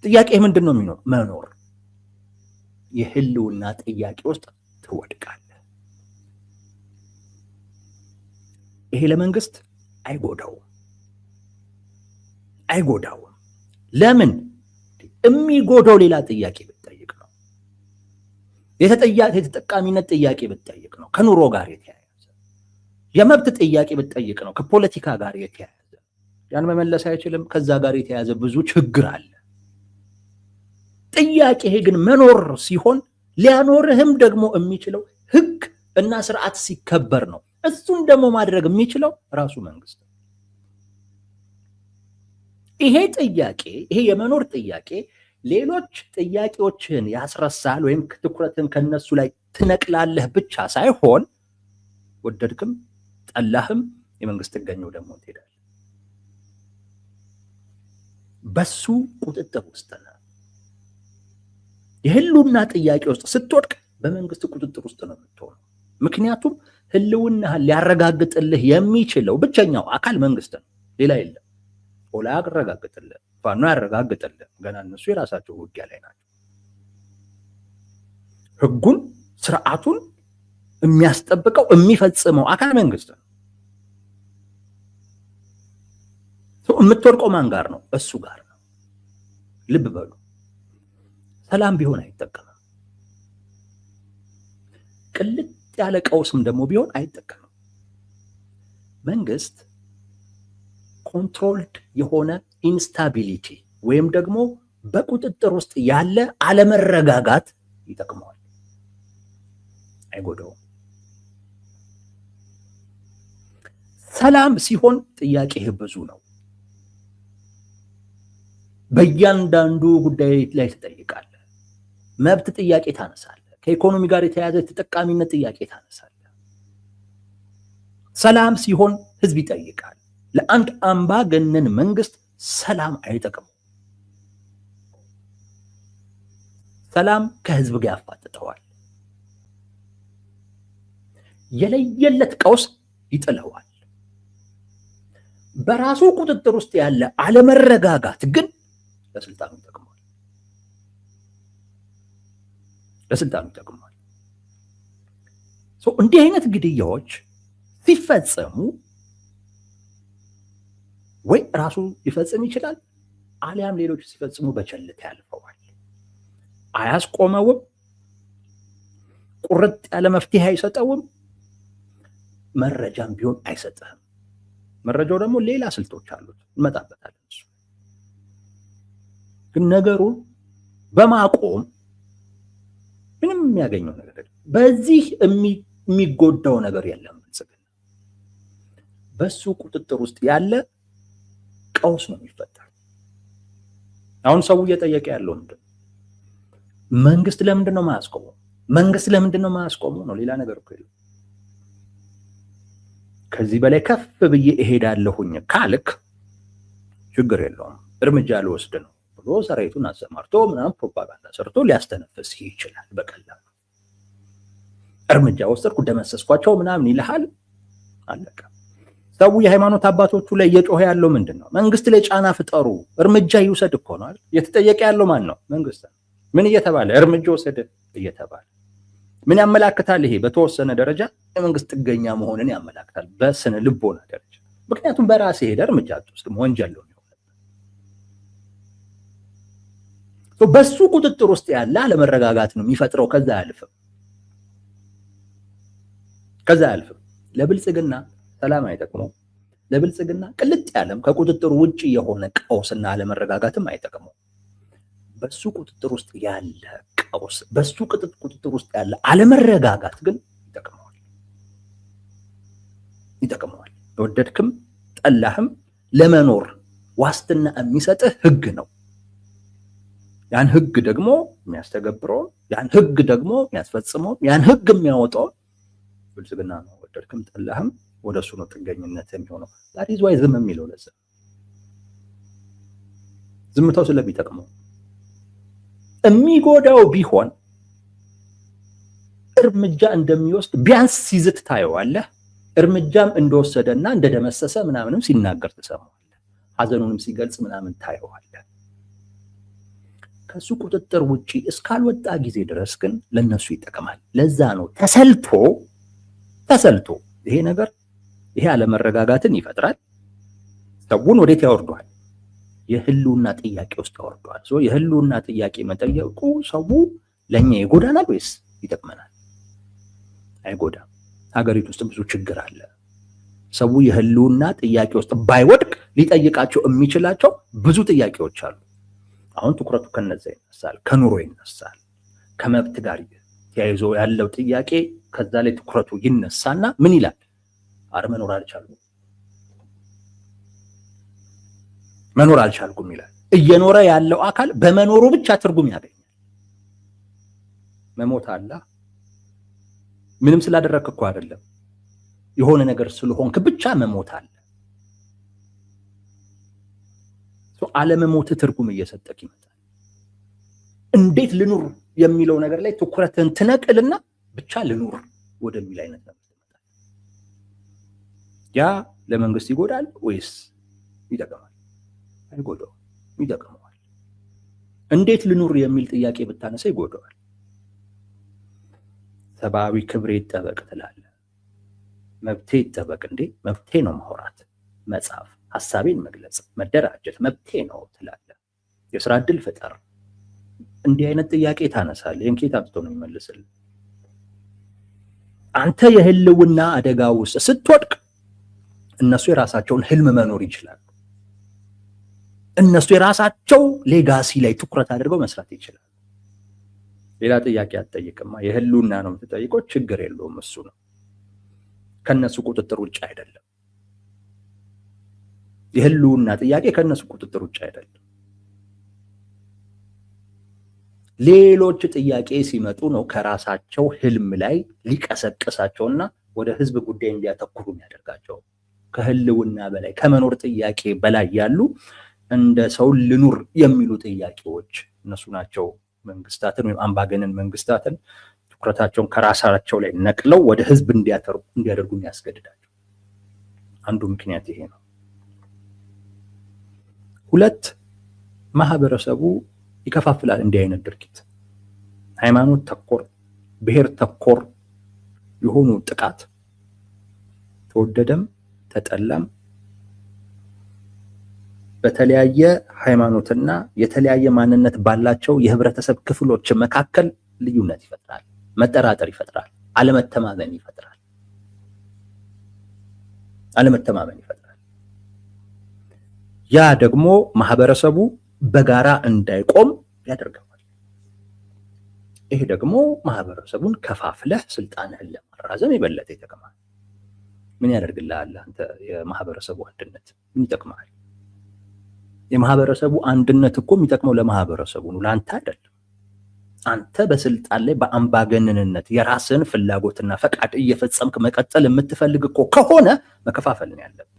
ጥያቄ ምንድን ነው የሚኖር? መኖር። የህልውና ጥያቄ ውስጥ ትወድቃለህ። ይሄ ለመንግስት አይጎዳውም። ለምን? የሚጎዳው ሌላ ጥያቄ ብትጠይቅ ነው። የተጠቃሚነት ጥያቄ ብትጠይቅ ነው፣ ከኑሮ ጋር የተያያዘ የመብት ጥያቄ ብትጠይቅ ነው፣ ከፖለቲካ ጋር የተያያዘ ያን መመለስ አይችልም። ከዛ ጋር የተያያዘ ብዙ ችግር አለ። ጥያቄ ግን መኖር ሲሆን ሊያኖርህም ደግሞ የሚችለው ህግ እና ስርዓት ሲከበር ነው። እሱን ደግሞ ማድረግ የሚችለው ራሱ መንግስት። ይሄ ጥያቄ፣ ይሄ የመኖር ጥያቄ ሌሎች ጥያቄዎችን ያስረሳል ወይም ትኩረትን ከነሱ ላይ ትነቅላለህ ብቻ ሳይሆን ወደድክም ጠላህም የመንግስት ጥገኛው ደግሞ ትሄዳለህ። በሱ ቁጥጥር ውስጥ ነው። የህልውና ጥያቄ ውስጥ ስትወድቅ በመንግስት ቁጥጥር ውስጥ ነው የምትሆነው። ምክንያቱም ህልውናህን ሊያረጋግጥልህ የሚችለው ብቸኛው አካል መንግስት ነው፣ ሌላ የለም። ኦላ ያረጋግጥልህ፣ ፋኖ ያረጋግጥልህ። ገና እነሱ የራሳቸው ውጊያ ላይ ናቸው። ህጉን ስርዓቱን የሚያስጠብቀው የሚፈጽመው አካል መንግስት ነው። የምትወድቀው ማን ጋር ነው? እሱ ጋር ነው። ልብ በሉ። ሰላም ቢሆን አይጠቀምም። ቅልጥ ያለ ቀውስም ደግሞ ቢሆን አይጠቀምም። መንግስት ኮንትሮልድ የሆነ ኢንስታቢሊቲ ወይም ደግሞ በቁጥጥር ውስጥ ያለ አለመረጋጋት ይጠቅመዋል፣ አይጎዳውም። ሰላም ሲሆን ጥያቄህ ብዙ ነው። በእያንዳንዱ ጉዳይ ላይ ትጠይቃለህ። መብት ጥያቄ ታነሳለህ። ከኢኮኖሚ ጋር የተያያዘ ተጠቃሚነት ጥያቄ ታነሳለህ። ሰላም ሲሆን ህዝብ ይጠይቃል። ለአንድ አምባገነን መንግስት ሰላም አይጠቅም። ሰላም ከህዝብ ጋር ያፋጥጠዋል፣ የለየለት ቀውስ ይጥለዋል። በራሱ ቁጥጥር ውስጥ ያለ አለመረጋጋት ግን ለስልጣኑ ይጠቅማል። እንዲህ አይነት ግድያዎች ሲፈጸሙ ወይ ራሱ ሊፈጽም ይችላል፣ አሊያም ሌሎች ሲፈጽሙ በቸልታ ያልፈዋል። አያስቆመውም፣ ቁርጥ ያለ መፍትሄ አይሰጠውም፣ መረጃም ቢሆን አይሰጥህም። መረጃው ደግሞ ሌላ ስልቶች አሉት፣ እንመጣበታለን። እሱ ግን ነገሩን በማቆም ምንም የሚያገኘው ነገር የለም። በዚህ የሚጎዳው ነገር የለም። ብልጽግና በሱ ቁጥጥር ውስጥ ያለ ቀውስ ነው የሚፈጠር። አሁን ሰው እየጠየቀ ያለው ምንድን ነው? መንግስት ለምንድን ነው ማያስቆመው? መንግስት ለምንድን ነው ማያስቆመው ነው። ሌላ ነገር እኮ የለም። ከዚህ በላይ ከፍ ብዬ እሄዳለሁኝ ካልክ ችግር የለውም፣ እርምጃ ልወስድ ነው ብሎ ሰራዊቱን አሰማርቶ ምናምን ፕሮፓጋንዳ ሰርቶ ሊያስተነፍስ ይችላል በቀላሉ። እርምጃ ወሰድኩ ደመሰስኳቸው ምናምን ይልሃል፣ አለቀ። ሰው የሃይማኖት አባቶቹ ላይ እየጮኸ ያለው ምንድን ነው? መንግስት ላይ ጫና ፍጠሩ፣ እርምጃ ይውሰድ እኮ ነው። እየተጠየቀ ያለው ማን ነው? መንግስት። ምን እየተባለ እርምጃ ወሰድ እየተባለ ምን ያመላክታል? ይሄ በተወሰነ ደረጃ የመንግስት ጥገኛ መሆንን ያመላክታል፣ በስነ ልቦና ደረጃ። ምክንያቱም በራሴ ሄደ እርምጃ አትወስድም፣ ወንጀል ነው። በሱ ቁጥጥር ውስጥ ያለ አለመረጋጋት ነው የሚፈጥረው። ከዛ አያልፍም። ለብልጽግና ሰላም አይጠቅመው። ለብልጽግና ቅልጥ ያለም ከቁጥጥር ውጭ የሆነ ቀውስና አለመረጋጋትም አይጠቅመው። በሱ ቁጥጥር ውስጥ ያለ ቀውስ፣ በሱ ቁጥጥር ውስጥ ያለ አለመረጋጋት ግን ይጠቅመዋል። ወደድክም ጠላህም ለመኖር ዋስትና የሚሰጥህ ህግ ነው። ያን ህግ ደግሞ የሚያስተገብረው፣ ያን ህግ ደግሞ የሚያስፈጽመው፣ ያን ህግ የሚያወጣው ብልጽግና ነው። ወደድክም ጠላህም ወደሱ ነው ጥገኝነት የሚሆነው። ዛሬ ዝዋይ ዝም የሚለው ለዛ ዝምታው ስለሚጠቅመው የሚጎዳው ቢሆን እርምጃ እንደሚወስድ ቢያንስ ሲዝት ታየዋለህ። እርምጃም እንደወሰደና እንደደመሰሰ ምናምንም ሲናገር ትሰማዋለህ። ሀዘኑንም ሲገልጽ ምናምን ታየዋለህ። ከሱ ቁጥጥር ውጪ እስካልወጣ ጊዜ ድረስ ግን ለነሱ ይጠቅማል። ለዛ ነው ተሰልቶ ይሄ ነገር ይሄ አለመረጋጋትን ይፈጥራል። ሰውን ወዴት ያወርደዋል? የህልውና ጥያቄ ውስጥ ያወርደዋል። የህልውና ጥያቄ መጠየቁ ሰው ለኛ ይጎዳናል ወይስ ይጠቅመናል? አይጎዳም። ሀገሪቱ ውስጥ ብዙ ችግር አለ። ሰው የህልውና ጥያቄ ውስጥ ባይወድቅ ሊጠይቃቸው የሚችላቸው ብዙ ጥያቄዎች አሉ። አሁን ትኩረቱ ከነዛ ይነሳል፣ ከኑሮ ይነሳል፣ ከመብት ጋር ተያይዞ ያለው ጥያቄ ከዛ ላይ ትኩረቱ ይነሳና ምን ይላል? መኖር አልቻልኩም ይላል። እየኖረ ያለው አካል በመኖሩ ብቻ ትርጉም ያገኛል። መሞት አለ ምንም ስላደረክ እኮ አይደለም፣ የሆነ ነገር ስለሆንክ ብቻ መሞት አለ። አለመሞት ትርጉም እየሰጠክ ይመጣል። እንዴት ልኑር የሚለው ነገር ላይ ትኩረትን ትነቅልና ብቻ ልኑር ወደሚል አይነት ነገር ይመጣል። ያ ለመንግስት ይጎዳል ወይስ ይጠቅማል? አይጎዳውም፣ ይጠቅመዋል። እንዴት ልኑር የሚል ጥያቄ ብታነሳ ይጎዳዋል። ሰብአዊ ክብሬ ይጠበቅ ትላለህ። መብቴ ይጠበቅ እንዴ? መብቴ ነው ማውራት፣ መጻፍ፣ ሐሳቤን መግለጽ፣ መደራጀት መብቴ ነው ትላለህ። የስራ ዕድል ፍጠር፣ እንዲህ አይነት ጥያቄ ታነሳለህ። የንኬት አጥቶ ነው ይመልስልህ። አንተ የህልውና አደጋ ውስጥ ስትወድቅ እነሱ የራሳቸውን ህልም መኖር ይችላሉ። እነሱ የራሳቸው ሌጋሲ ላይ ትኩረት አድርገው መስራት ይችላሉ። ሌላ ጥያቄ አትጠይቅማ። የህልውና ነው የምትጠይቀው፣ ችግር የለውም። እሱ ነው ከነሱ ቁጥጥር ውጭ አይደለም። የህልውና ጥያቄ ከነሱ ቁጥጥር ውጭ አይደለም። ሌሎች ጥያቄ ሲመጡ ነው ከራሳቸው ህልም ላይ ሊቀሰቅሳቸውና ወደ ህዝብ ጉዳይ እንዲያተኩሩ የሚያደርጋቸው። ከህልውና በላይ ከመኖር ጥያቄ በላይ ያሉ እንደ ሰው ልኑር የሚሉ ጥያቄዎች እነሱ ናቸው መንግስታትን ወይም አምባገነን መንግስታትን ትኩረታቸውን ከራሳቸው ላይ ነቅለው ወደ ህዝብ እንዲያደርጉ የሚያስገድዳቸው። አንዱ ምክንያት ይሄ ነው። ሁለት፣ ማህበረሰቡ ይከፋፍላል። እንዲህ አይነት ድርጊት ሃይማኖት ተኮር፣ ብሔር ተኮር የሆኑ ጥቃት ተወደደም ተጠላም በተለያየ ሃይማኖትና የተለያየ ማንነት ባላቸው የህብረተሰብ ክፍሎች መካከል ልዩነት ይፈጥራል፣ መጠራጠር ይፈጥራል፣ አለመተማመን ይፈጥራል። ያ ደግሞ ማህበረሰቡ በጋራ እንዳይቆም ያደርገዋል። ይሄ ደግሞ ማህበረሰቡን ከፋፍለህ ስልጣንህን ለማራዘም የበለጠ ይጠቅማል። ምን ያደርግልሃል? አንተ የማህበረሰቡ አንድነት ምን ይጠቅማል? የማህበረሰቡ አንድነት እኮ የሚጠቅመው ለማህበረሰቡ ነው፣ ለአንተ አይደለም። አንተ በስልጣን ላይ በአምባገነንነት የራስን ፍላጎትና ፈቃድ እየፈጸምክ መቀጠል የምትፈልግ እኮ ከሆነ መከፋፈል ነው ያለብህ።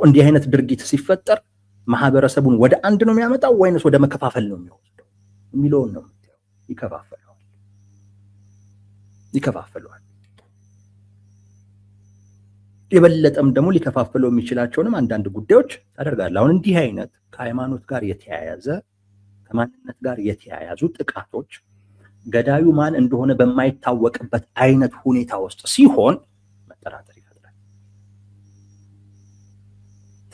እንዲህ አይነት ድርጊት ሲፈጠር ማህበረሰቡን ወደ አንድ ነው የሚያመጣው ወይንስ ወደ መከፋፈል ነው የሚወስደው የሚለውን ነው የምታየው። ይከፋፈለዋል። የበለጠም ደግሞ ሊከፋፈለው የሚችላቸውንም አንዳንድ ጉዳዮች ታደርጋለህ። አሁን እንዲህ አይነት ከሃይማኖት ጋር የተያያዘ ከማንነት ጋር የተያያዙ ጥቃቶች ገዳዩ ማን እንደሆነ በማይታወቅበት አይነት ሁኔታ ውስጥ ሲሆን መጠራጠር ይፈጥራል።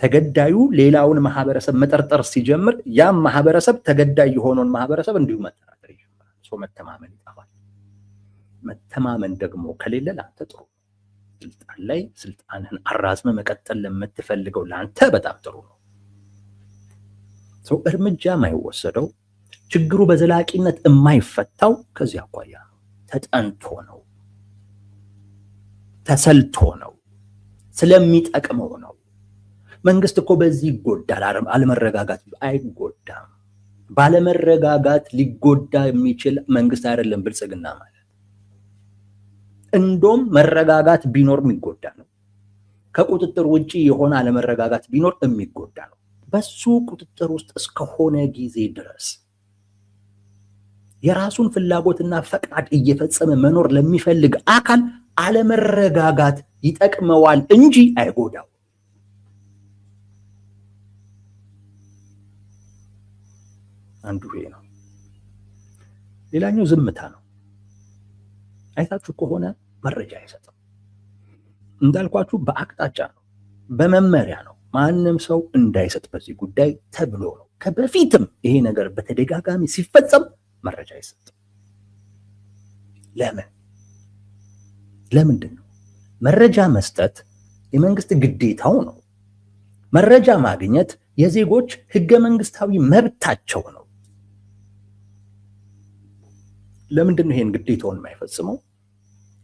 ተገዳዩ ሌላውን ማህበረሰብ መጠርጠር ሲጀምር ያም ማህበረሰብ ተገዳይ የሆነውን ማህበረሰብ እንዲሁ መጠራጠር ይጀምራል። መተማመን ይጠፋል። መተማመን ደግሞ ከሌለ ለአንተ ጥሩ ስልጣን ላይ ስልጣንህን አራዝመ መቀጠል ለምትፈልገው ለአንተ በጣም ጥሩ ነው። እርምጃ የማይወሰደው ችግሩ በዘላቂነት የማይፈታው ከዚህ አኳያ ነው። ተጠንቶ ነው፣ ተሰልቶ ነው፣ ስለሚጠቅመው ነው። መንግስት እኮ በዚህ ይጎዳል። አለመረጋጋት አይጎዳም። ባለመረጋጋት ሊጎዳ የሚችል መንግስት አይደለም ብልጽግና ማለት። እንደውም መረጋጋት ቢኖር የሚጎዳ ነው። ከቁጥጥር ውጪ የሆነ አለመረጋጋት ቢኖር የሚጎዳ ነው። በሱ ቁጥጥር ውስጥ እስከሆነ ጊዜ ድረስ የራሱን ፍላጎትና ፈቃድ እየፈጸመ መኖር ለሚፈልግ አካል አለመረጋጋት ይጠቅመዋል እንጂ አይጎዳው። አንዱ ይሄ ነው። ሌላኛው ዝምታ ነው። አይታችሁ ከሆነ መረጃ አይሰጥም። እንዳልኳችሁ በአቅጣጫ ነው፣ በመመሪያ ነው። ማንም ሰው እንዳይሰጥ በዚህ ጉዳይ ተብሎ ነው። ከበፊትም ይሄ ነገር በተደጋጋሚ ሲፈጸም መረጃ አይሰጥም። ለምንድን ነው? መረጃ መስጠት የመንግስት ግዴታው ነው። መረጃ ማግኘት የዜጎች ህገ መንግስታዊ መብታቸው ነው። ለምንድን ነው ይሄን ግዴታውን የማይፈጽመው?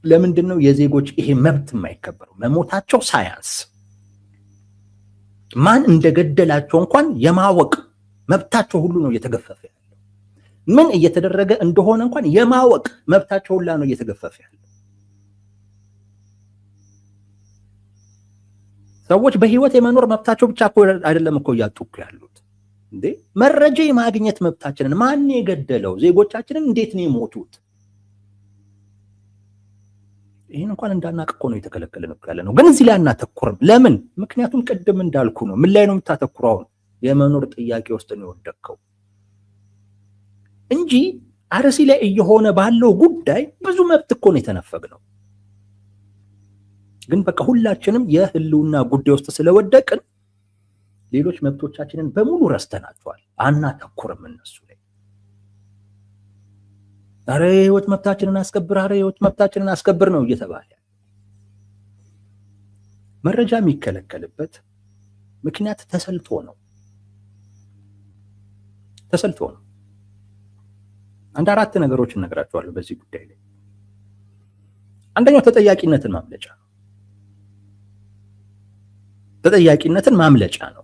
ለምንድን ነው የዜጎች ይሄ መብት የማይከበረው? መሞታቸው ሳያንስ ማን እንደገደላቸው እንኳን የማወቅ መብታቸው ሁሉ ነው እየተገፈፈ ያለው። ምን እየተደረገ እንደሆነ እንኳን የማወቅ መብታቸው ሁሉ ነው እየተገፈፈ ያለው። ሰዎች በህይወት የመኖር መብታቸው ብቻ እኮ አይደለም እኮ እያጡ ያሉት እንዴ። መረጃ የማግኘት መብታችንን ማን የገደለው? ዜጎቻችንን እንዴት ነው የሞቱት? ይሄን እንኳን እንዳናቅ እኮ ነው የተከለከለን እኮ ያለ ነው። ግን እዚህ ላይ አናተኩርም። ለምን? ምክንያቱም ቅድም እንዳልኩ ነው። ምን ላይ ነው የምታተኩረው? የመኖር ጥያቄ ውስጥ ነው የወደቅከው እንጂ አርሲ ላይ እየሆነ ባለው ጉዳይ ብዙ መብት እኮ ነው የተነፈግነው። ግን በቃ ሁላችንም የህልውና ጉዳይ ውስጥ ስለወደቅን ሌሎች መብቶቻችንን በሙሉ ረስተናቸዋል። አናተኩርም እነሱ ላይ። አረ ህይወት መብታችንን አስከብር፣ አረ ህይወት መብታችንን አስከብር ነው እየተባለ። መረጃ የሚከለከልበት ምክንያት ተሰልቶ ነው። አንድ አራት ነገሮች እነግራችኋለሁ በዚህ ጉዳይ ላይ። አንደኛው ተጠያቂነትን ማምለጫ ነው። ተጠያቂነትን ማምለጫ ነው።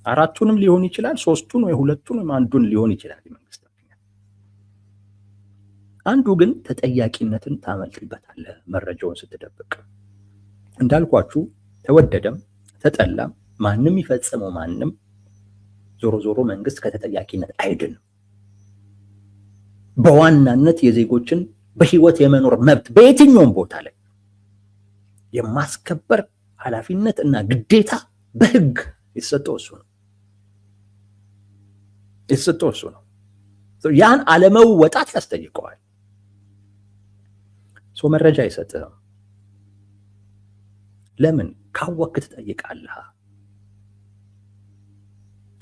አራቱንም ሊሆን ይችላል፣ ሶስቱን ወይ ሁለቱን ወይ አንዱን ሊሆን ይችላል መንግስት። አንዱ ግን ተጠያቂነትን ታመልጥበታለህ መረጃውን ስትደብቅ። እንዳልኳችሁ ተወደደም ተጠላም ማንም ይፈጽመው ማንም ዞሮ ዞሮ መንግስት ከተጠያቂነት አይድንም። በዋናነት የዜጎችን በህይወት የመኖር መብት በየትኛውም ቦታ ላይ የማስከበር ኃላፊነት እና ግዴታ በህግ የተሰጠው እሱ ነው። ያን አለመወጣት ያስጠይቀዋል። መረጃ አይሰጥህም። ለምን? ካወክ ትጠይቃለህ።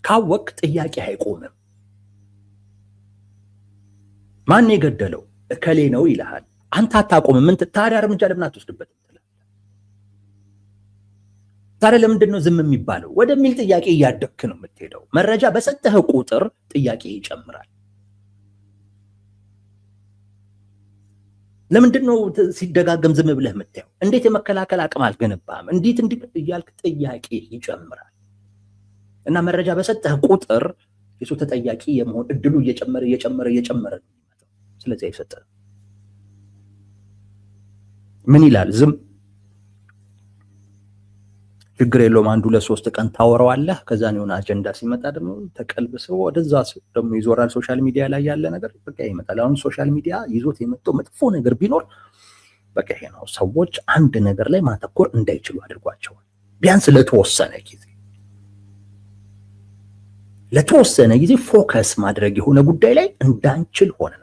ካወክ ጥያቄ አይቆምም። ማን የገደለው? እከሌ ነው ይልሃል። አንተ አታቆምም። ምን ታዲያ እርምጃ ለምን አትወስድበትም? ታዲያ ለምንድን ነው ዝም የሚባለው ወደሚል ጥያቄ እያደግክ ነው የምትሄደው። መረጃ በሰጠህ ቁጥር ጥያቄ ይጨምራል። ለምንድን ነው ሲደጋገም ዝም ብለህ የምታየው? እንዴት የመከላከል አቅም አልገነባም? እንዴት እያልክ ጥያቄ ይጨምራል። እና መረጃ በሰጠህ ቁጥር የሱ ተጠያቂ የመሆን እድሉ እየጨመረ ነው። ስለዚህ አይሰጥህም። ምን ይላል? ዝም ችግር የለውም። 1-2-3 ቀን ታወራዋለህ። ከዛ ነው አጀንዳ ሲመጣ ደግሞ ተቀልብሰው ወደዛ ደግሞ ይዞራል። ሶሻል ሚዲያ ላይ ያለ ነገር በቃ ይመጣል። አሁን ሶሻል ሚዲያ ይዞት የመጣው መጥፎ ነገር ቢኖር በቃ ይሄ ነው። ሰዎች አንድ ነገር ላይ ማተኮር እንዳይችሉ አድርጓቸዋል። ቢያንስ ለተወሰነ ጊዜ ፎከስ ማድረግ የሆነ ጉዳይ ላይ እንዳንችል ሆነናል።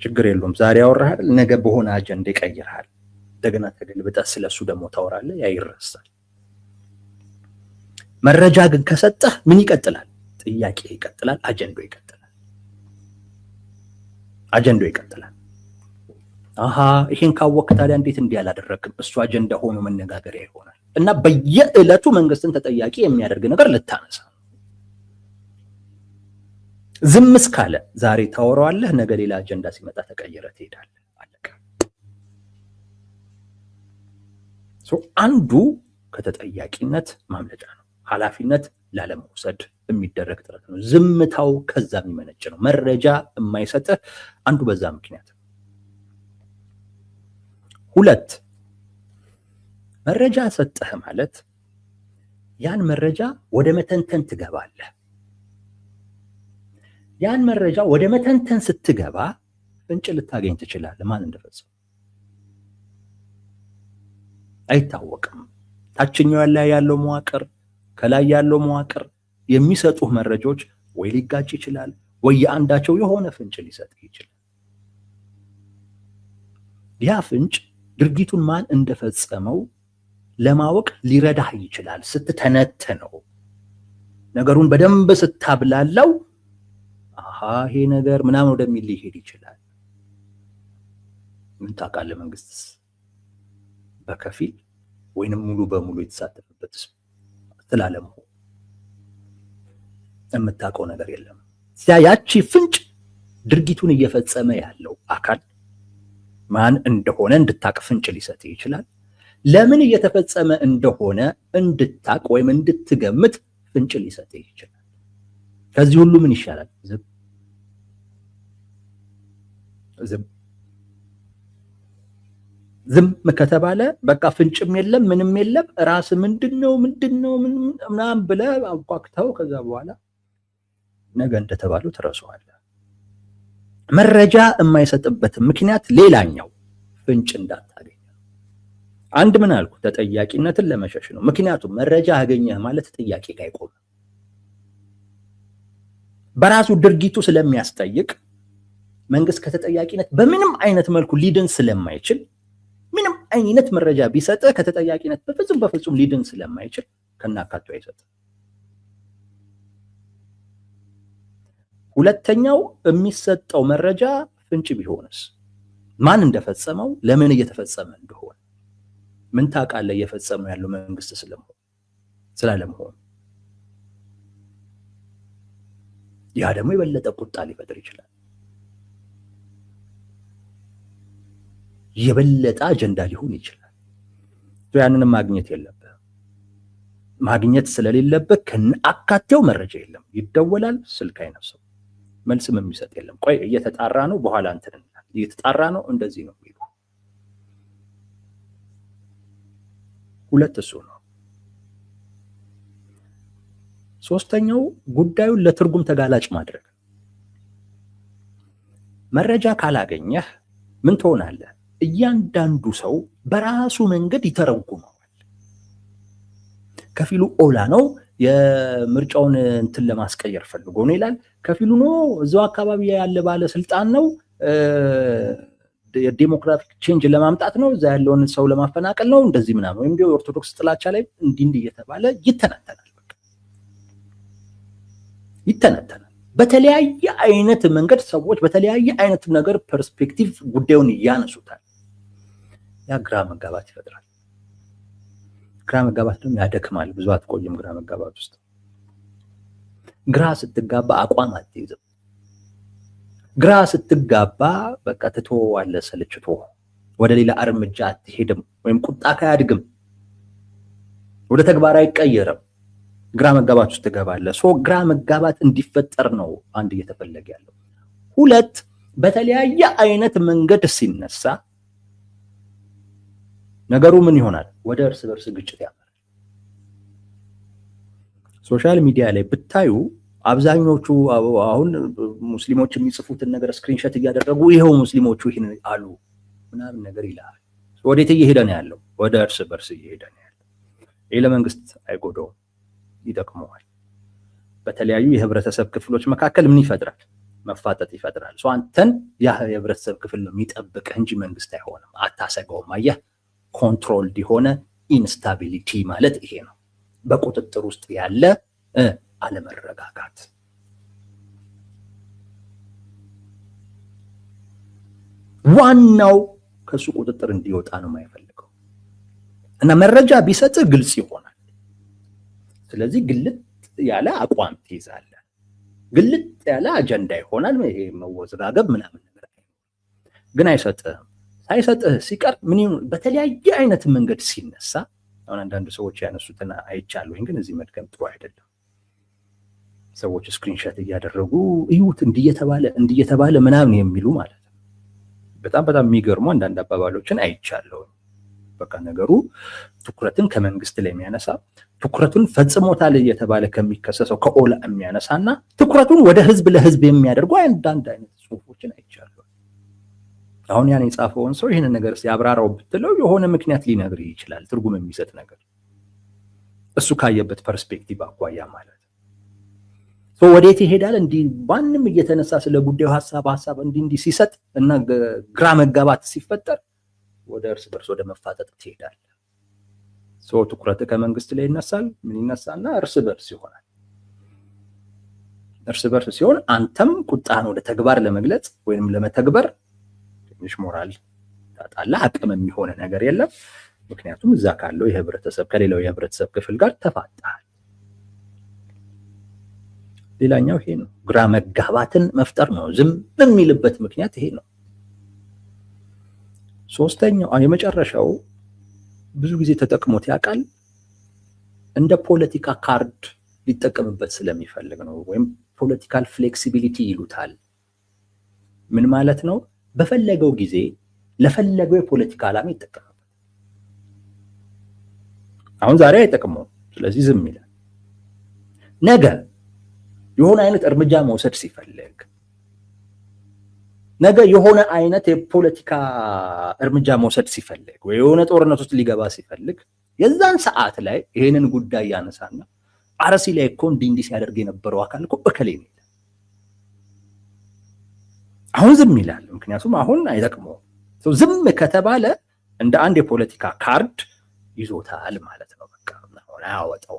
ችግር የለውም። ዛሬ ያወራሃል፣ ነገ በሆነ አጀንዳ ይቀይራል። እንደገና ተገልብጠ ስለሱ ደግሞ ታወራለህ፣ ያ ይረሳል። መረጃ ግን ከሰጠህ ምን ይቀጥላል? ጥያቄ ይቀጥላል፣ አጀንዳው ይቀጥላል። አሃ ይሄን ካወቅ ታዲያ እንዴት እንዲህ ያላደረክም? እሱ አጀንዳ ሆኖ መነጋገሪያ ይሆናል። እና በየዕለቱ መንግስትን ተጠያቂ የሚያደርግ ነገር ልታነሳ ነው። ዝም እስካለ ዛሬ ታወራዋለህ፣ ነገ ሌላ አጀንዳ ሲመጣ ተቀይረ ትሄዳለህ። አንዱ ከተጠያቂነት ማምለጫ ነው። ኃላፊነት ላለመውሰድ የሚደረግ ጥረት ነው። ዝምታው ከዛ የሚመነጭ ነው። መረጃ የማይሰጥህ አንዱ በዛ ምክንያት ነው። ሁለት መረጃ ሰጠህ ማለት ያን መረጃ ወደ መተንተን ትገባለህ። ያን መረጃ ወደ መተንተን ስትገባ ፍንጭ ልታገኝ ትችላለህ። ማን እንደፈጸመ አይታወቅም። ታችኛው ላይ ያለው መዋቅር ከላይ ያለው መዋቅር የሚሰጡህ መረጃዎች ወይ ሊጋጭ ይችላል ወይ የአንዳቸው የሆነ ፍንጭ ሊሰጥ ይችላል። ያ ፍንጭ ድርጊቱን ማን እንደፈጸመው ለማወቅ ሊረዳህ ይችላል። ስትተነተነው ነገሩን በደንብ ስታብላላው ይሄ ነገር ምናምን ወደሚል ሊሄድ ይችላል። ምን ታውቃለህ? መንግስትስ በከፊል ወይንም ሙሉ በሙሉ የተሳተፈበት ስላለመሆኑ የምታውቀው ነገር የለም። ያቺ ፍንጭ ድርጊቱን እየፈጸመ ያለው አካል ማን እንደሆነ እንድታቅ ፍንጭ ሊሰጥ ይችላል። ለምን እየተፈጸመ እንደሆነ እንድታቅ ወይም እንድትገምት ፍንጭ ሊሰጥ ይችላል። ከዚህ ሁሉ ምን ይሻላል? ዝም ከተባለ በቃ ፍንጭም የለም ምንም የለም። ራስ ምንድነው ምናምን ብለህ አቋክተው ከዛ በኋላ ነገ እንደተባለው ትረሳዋለህ። መረጃ የማይሰጥበት ምክንያት ሌላኛው ፍንጭ እንዳታገኝ። አንድ ምን አልኩ? ተጠያቂነትን ለመሸሽ ነው። ምክንያቱም መረጃ አገኘህ ማለት ጥያቄ ጋር አይቆምም። በራሱ ድርጊቱ ስለሚያስጠይቅ መንግስት ከተጠያቂነት በምንም አይነት መልኩ ሊድን ስለማይችል ምንም አይነት መረጃ ቢሰጥህ ከተጠያቂነት በፍጹም ሊድን ስለማይችል ከናካቴው አይሰጥም። ሁለተኛው የሚሰጠው መረጃ ፍንጭ ቢሆንስ ማን እንደፈጸመው ለምን እየተፈጸመ እንደሆነ ምን ታውቃለህ? እየፈጸመው ያለው መንግስት ስላለመሆኑ ያ ደግሞ የበለጠ ቁጣ ሊፈጥር ይችላል። የበለጠ አጀንዳ ሊሆን ይችላል። ያንንም ማግኘት የለብህም። ማግኘት ስለሌለበት ከነአካቴው መረጃ የለም። ይደወላል፣ ስልክ አይነሳም፣ መልስም የሚሰጥ የለም። ቆይ እየተጣራ ነው፣ በኋላ እንትን እየተጣራ ነው፣ እንደዚህ ነው የሚሉ ሁለት እሱ ነው። ሶስተኛው ጉዳዩን ለትርጉም ተጋላጭ ማድረግ። መረጃ ካላገኘህ ምን ትሆናለህ? እያንዳንዱ ሰው በራሱ መንገድ ይተረጉመዋል። ከፊሉ ኦላ ነው የምርጫውን እንትን ለማስቀየር ፈልጎ ነው ይላል። ከፊሉ ነው እዛው አካባቢ ያለ ባለስልጣን ነው የዲሞክራቲክ ቼንጅ ለማምጣት ነው፣ እዛ ያለውን ሰው ለማፈናቀል ነው፣ እንደዚህ ምናምን ወይም ደግሞ ኦርቶዶክስ ጥላቻ ላይ እንዲህ እየተባለ ይተነተናል። ይተነተናል በተለያየ አይነት መንገድ ሰዎች በተለያየ አይነት ነገር ፐርስፔክቲቭ ጉዳዩን ያነሱታል። ያ ግራ መጋባት ይፈጥራል። ግራ መጋባት ደግሞ ያደክማል። ብዙ አትቆይም ግራ መጋባት ውስጥ። ግራ ስትጋባ አቋም አትይዝም። ግራ ስትጋባ በቃ ትተዋለህ፣ ሰልችቶ ወደ ሌላ እርምጃ አትሄድም፣ ወይም ቁጣ ካያድግም ወደ ተግባር አይቀየርም። ግራ መጋባት ውስጥ ትገባለህ። ግራ መጋባት እንዲፈጠር ነው አንድ እየተፈለገ ያለው። ሁለት በተለያየ አይነት መንገድ ሲነሳ ነገሩ ምን ይሆናል? ወደ እርስ በርስ ግጭት ያመራል። ሶሻል ሚዲያ ላይ ብታዩ አብዛኞቹ አሁን ሙስሊሞች የሚጽፉትን ነገር ስክሪንሾት እያደረጉ ይሄው ሙስሊሞቹ ይሄን አሉ ምናምን ነገር ይላል። ወዴት እየሄደ ነው ያለው? ወደ እርስ በርስ እየሄደ ነው ያለው። ይሄ ለመንግስት አይጎዳውም፣ ይጠቅመዋል። በተለያዩ የህብረተሰብ ክፍሎች መካከል ምን ይፈጥራል? መፋጠጥ ይፈጥራል። አንተን ያ የህብረተሰብ ክፍል ነው የሚጠብቅህ እንጂ መንግስት አይሆንም። አታሰጋውም። አየህ፣ ኮንትሮልድ የሆነ ኢንስታቢሊቲ ማለት ይሄ ነው። በቁጥጥር ውስጥ ያለ አለመረጋጋት። ዋናው ከሱ ቁጥጥር እንዲወጣ ነው የማይፈልገው እና መረጃ ቢሰጥ ግልጽ ይሆናል። ስለዚህ ግልጥ ያለ አቋም ትይዛለህ፣ ግልጥ ያለ አጀንዳ ይሆናል። ይሄ መወዘጋገብ ምናምን ነገር ግን አይሰጥህም። ሳይሰጥህ ሲቀር ምን በተለያየ አይነት መንገድ ሲነሳ አሁን አንዳንድ ሰዎች ያነሱትና አይቻለሁ ግን እዚህ መድገም ጥሩ አይደለም። ሰዎች ስክሪንሾት እያደረጉ እዩት እንዲየተባለ ምናምን የሚሉ ማለት ነው። በጣም የሚገርሙ አንዳንድ አባባሎችን አይቻለሁ። በቃ ነገሩ ትኩረትን ከመንግስት ላይ የሚያነሳ ትኩረቱን ፈጽሞታል እየተባለ ከሚከሰሰው ከኦላ የሚያነሳና ትኩረቱን ወደ ህዝብ ለህዝብ የሚያደርጉ አንዳንድ አይነት ጽሁፎችን አይቻለሁ። አሁን ያን የጻፈውን ሰው ይህንን ነገር ሲያብራራው ብትለው የሆነ ምክንያት ሊነግር ይችላል፣ ትርጉም የሚሰጥ ነገር እሱ ካየበት ፐርስፔክቲቭ አኳያ ማለት ነው። ወዴት ይሄዳል? እንዲህ ማንም እየተነሳ ስለ ጉዳዩ ሀሳብ እንዲህ ሲሰጥ እና ግራ መጋባት ሲፈጠር ወደ እርስ በርስ ወደ መፋጠጥ ትሄዳል። ትኩረት ከመንግስት ላይ ይነሳል። ምን ይነሳና እርስ በርስ ይሆናል። እርስ በርስ ሲሆን አንተም ቁጣን ወደ ተግባር ለመግለጽ ወይንም ለመተግበር ትንሽ ሞራል ታጣለህ። አቅም የሚሆነ ነገር የለም። ምክንያቱም እዛ ካለው የህብረተሰብ ከሌላው የህብረተሰብ ክፍል ጋር ተፋጣል። ሌላኛው ይሄ ነው፣ ግራ መጋባትን መፍጠር ነው። ዝም የሚልበት ምክንያት ይሄ ነው። ሶስተኛው የመጨረሻው ብዙ ጊዜ ተጠቅሞት ያውቃል፣ እንደ ፖለቲካ ካርድ ሊጠቀምበት ስለሚፈልግ ነው። ወይም ፖለቲካል ፍሌክሲቢሊቲ ይሉታል። ምን ማለት ነው? በፈለገው ጊዜ ለፈለገው የፖለቲካ ዓላማ ይጠቀምበት። አሁን ዛሬ አይጠቅመውም፣ ስለዚህ ዝም ይላል። ነገ የሆነ አይነት እርምጃ መውሰድ ሲፈልግ፣ ነገ የሆነ አይነት የፖለቲካ እርምጃ መውሰድ ሲፈልግ ወይ የሆነ ጦርነት ውስጥ ሊገባ ሲፈልግ የዛን ሰዓት ላይ ይሄንን ጉዳይ ያነሳና አርሲ ላይ እኮ እንዲህ ሲያደርግ የነበረው አካል እኮ በከሌ ነው። አሁን ዝም ይላል፣ ምክንያቱም አሁን አይጠቅመውም። ዝም ከተባለ እንደ አንድ የፖለቲካ ካርድ ይዞታል ማለት ነው። በቃ አሁን አያወጣው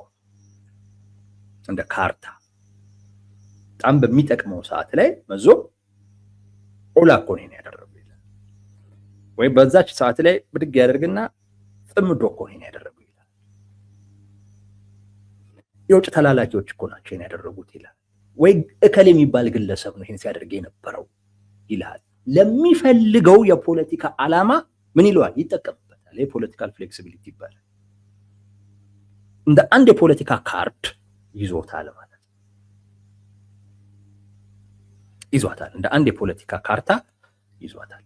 እንደ ካርታ በጣም በሚጠቅመው ሰዓት ላይ መዞ ኦላ እኮ ነው ያደረገው ይላል። ወይ በዛች ሰዓት ላይ ብድግ ያደርግና ጥምዶ እኮ ነው ያደረገው ይላል። የውጭ ተላላኪዎች እኮ ናቸው ያደረጉት ይላል። ወይ እከሌ የሚባል ግለሰብ ነው ይሄን ሲያደርግ የነበረው ይላል። ለሚፈልገው የፖለቲካ ዓላማ ምን ይለዋል? ይጠቀምበታል። የፖለቲካል ፍሌክሲቢሊቲ ይባላል። እንደ አንድ የፖለቲካ ካርድ ይዞታል ማለት ይዟታል። እንደ አንድ የፖለቲካ ካርታ ይዟታል።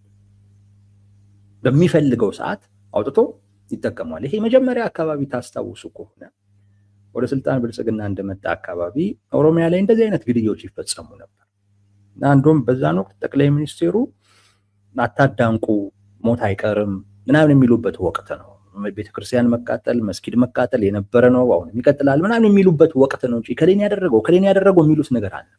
በሚፈልገው ሰዓት አውጥቶ ይጠቀማል። ይሄ መጀመሪያ አካባቢ ታስታውሱ ከሆነ ወደ ስልጣን ብልጽግና እንደመጣ አካባቢ ኦሮሚያ ላይ እንደዚህ አይነት ግድያዎች ይፈጸሙ ነበር። እና አንዱም በዛን ወቅት ጠቅላይ ሚኒስቴሩ አታዳንቁ ሞት አይቀርም ምናምን የሚሉበት ወቅት ነው። ቤተክርስቲያን መቃጠል፣ መስጊድ መቃጠል የነበረ ነው፣ አሁንም ይቀጥላል ምናምን የሚሉበት ወቅት ነው እንጂ ከሌን ያደረገው የሚሉት ነገር አልነበረ።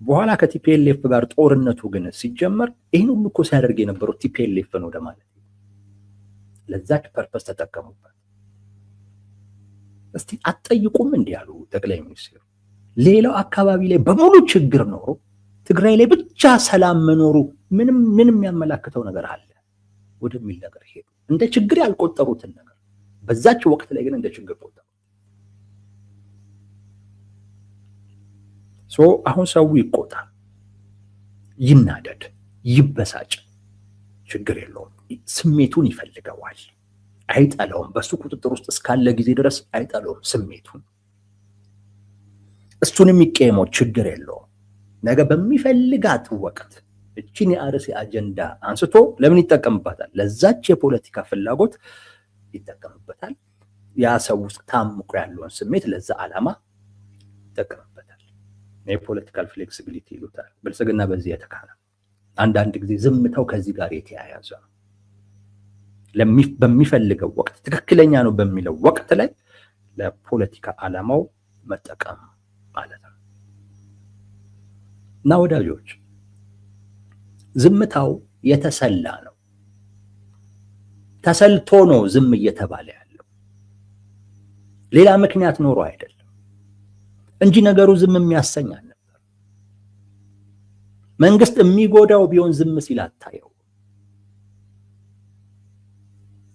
በኋላ ከቲፒኤልኤፍ ጋር ጦርነቱ ግን ሲጀመር ይህን ሁሉ እኮ ሲያደርግ የነበረው ቲፒኤልኤፍ ነው ማለት ነው። ለዛች ፐርፐስ ተጠቀሙበት። እስቲ አትጠይቁም እንዲህ ያሉ ጠቅላይ ሚኒስትሩ ሌላው አካባቢ ላይ በሙሉ ችግር ኖሮ ትግራይ ላይ ብቻ ሰላም መኖሩ ምንም ያመላክተው ነገር አለ ወደሚል ነገር ሄዱ። እንደ ችግር ያልቆጠሩትን ነገር በዛች ወቅት ላይ ግን እንደ ችግር ቆጠሩ። አሁን ሰው ይቆጣ፣ ይናደድ፣ ይበሳጭ፣ ችግር የለውም። ስሜቱን ይፈልገዋል፣ አይጠላውም። በሱ ቁጥጥር ውስጥ እስካለ ጊዜ ድረስ አይጠላውም ስሜቱን። እሱን የሚቀየመው ችግር የለውም። ነገ በሚፈልጋት ወቅት እቺን የአርሲ አጀንዳ አንስቶ ለምን ይጠቀምባታል? ለዛች የፖለቲካ ፍላጎት ይጠቀምበታል። ያ ሰው ውስጥ ታምቆ ያለውን ስሜት ለዛ ዓላማ ይጠቀምበታል። የፖለቲካል ፍሌክሲቢሊቲ ይሉታል። ብልጽግና በዚህ የተካነ አንዳንድ ጊዜ ዝምታው ከዚህ ጋር የተያያዘ ነው። በሚፈልገው ወቅት ትክክለኛ ነው በሚለው ወቅት ላይ ለፖለቲካ ዓላማው መጠቀም ማለት ነው። እና ወዳጆች ዝምታው የተሰላ ነው። ተሰልቶ ነው ዝም እየተባለ ያለው፣ ሌላ ምክንያት ኖሮ አይደለም እንጂ ነገሩ ዝም የሚያሰኝ ነበር። መንግስት የሚጎዳው ቢሆን ዝም ሲል አታየው፣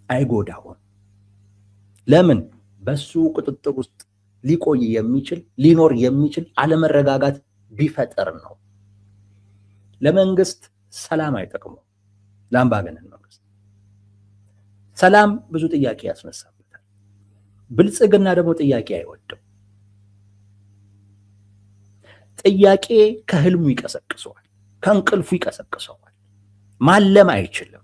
አይጎዳውም። ለምን? በሱ ቁጥጥር ውስጥ ሊቆይ የሚችል ሊኖር የሚችል አለመረጋጋት ቢፈጠር ነው። ለመንግስት ሰላም አይጠቅመው ለአምባገነን መንግስት። ሰላም ብዙ ጥያቄ ያስነሳበታል። ብልጽግና ደግሞ ጥያቄ አይወድም። ጥያቄ ከህልሙ ይቀሰቅሰዋል፣ ከእንቅልፉ ይቀሰቅሰዋል። ማለም አይችልም።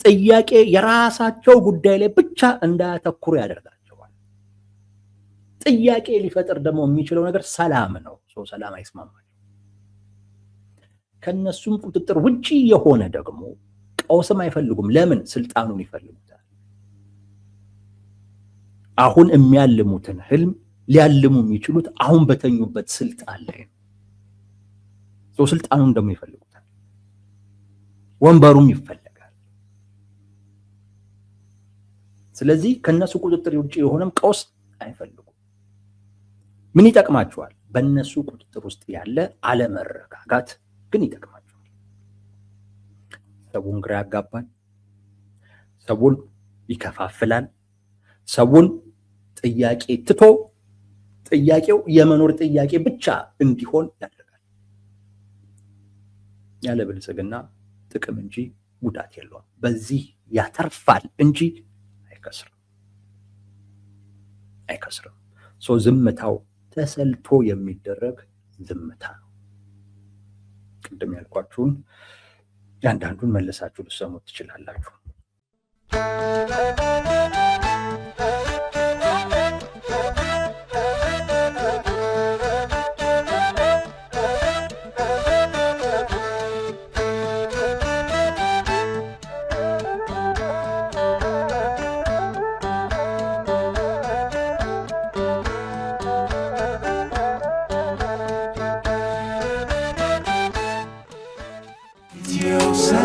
ጥያቄ የራሳቸው ጉዳይ ላይ ብቻ እንዳያተኩሩ ያደርጋቸዋል። ጥያቄ ሊፈጥር ደግሞ የሚችለው ነገር ሰላም ነው። ሰላም አይስማማቸው። ከነሱም ቁጥጥር ውጪ የሆነ ደግሞ ቀውስም አይፈልጉም። ለምን? ስልጣኑን ይፈልጉታል። አሁን የሚያልሙትን ህልም ሊያልሙ የሚችሉት አሁን በተኙበት ስልጣን ላይ ነው። ስልጣኑን ደግሞ ይፈልጉታል። ወንበሩም ይፈለጋል። ስለዚህ ከነሱ ቁጥጥር ውጪ የሆነም ቀውስ አይፈልጉም። ምን ይጠቅማቸዋል? በእነሱ ቁጥጥር ውስጥ ያለ አለመረጋጋት ግን ይጠቅማቸዋል። ሰውን ግራ ያጋባል፣ ሰውን ይከፋፍላል፣ ሰውን ጥያቄ ትቶ ጥያቄው የመኖር ጥያቄ ብቻ እንዲሆን ያደርጋል። ያለ ብልጽግና ጥቅም እንጂ ጉዳት የለውም። በዚህ ያተርፋል እንጂ አይከስርም። ዝምታው ተሰልቶ የሚደረግ ዝምታ ነው። ቅድም ያልኳችሁን ያንዳንዱን መለሳችሁ ልሰሙት ትችላላችሁ።
Dios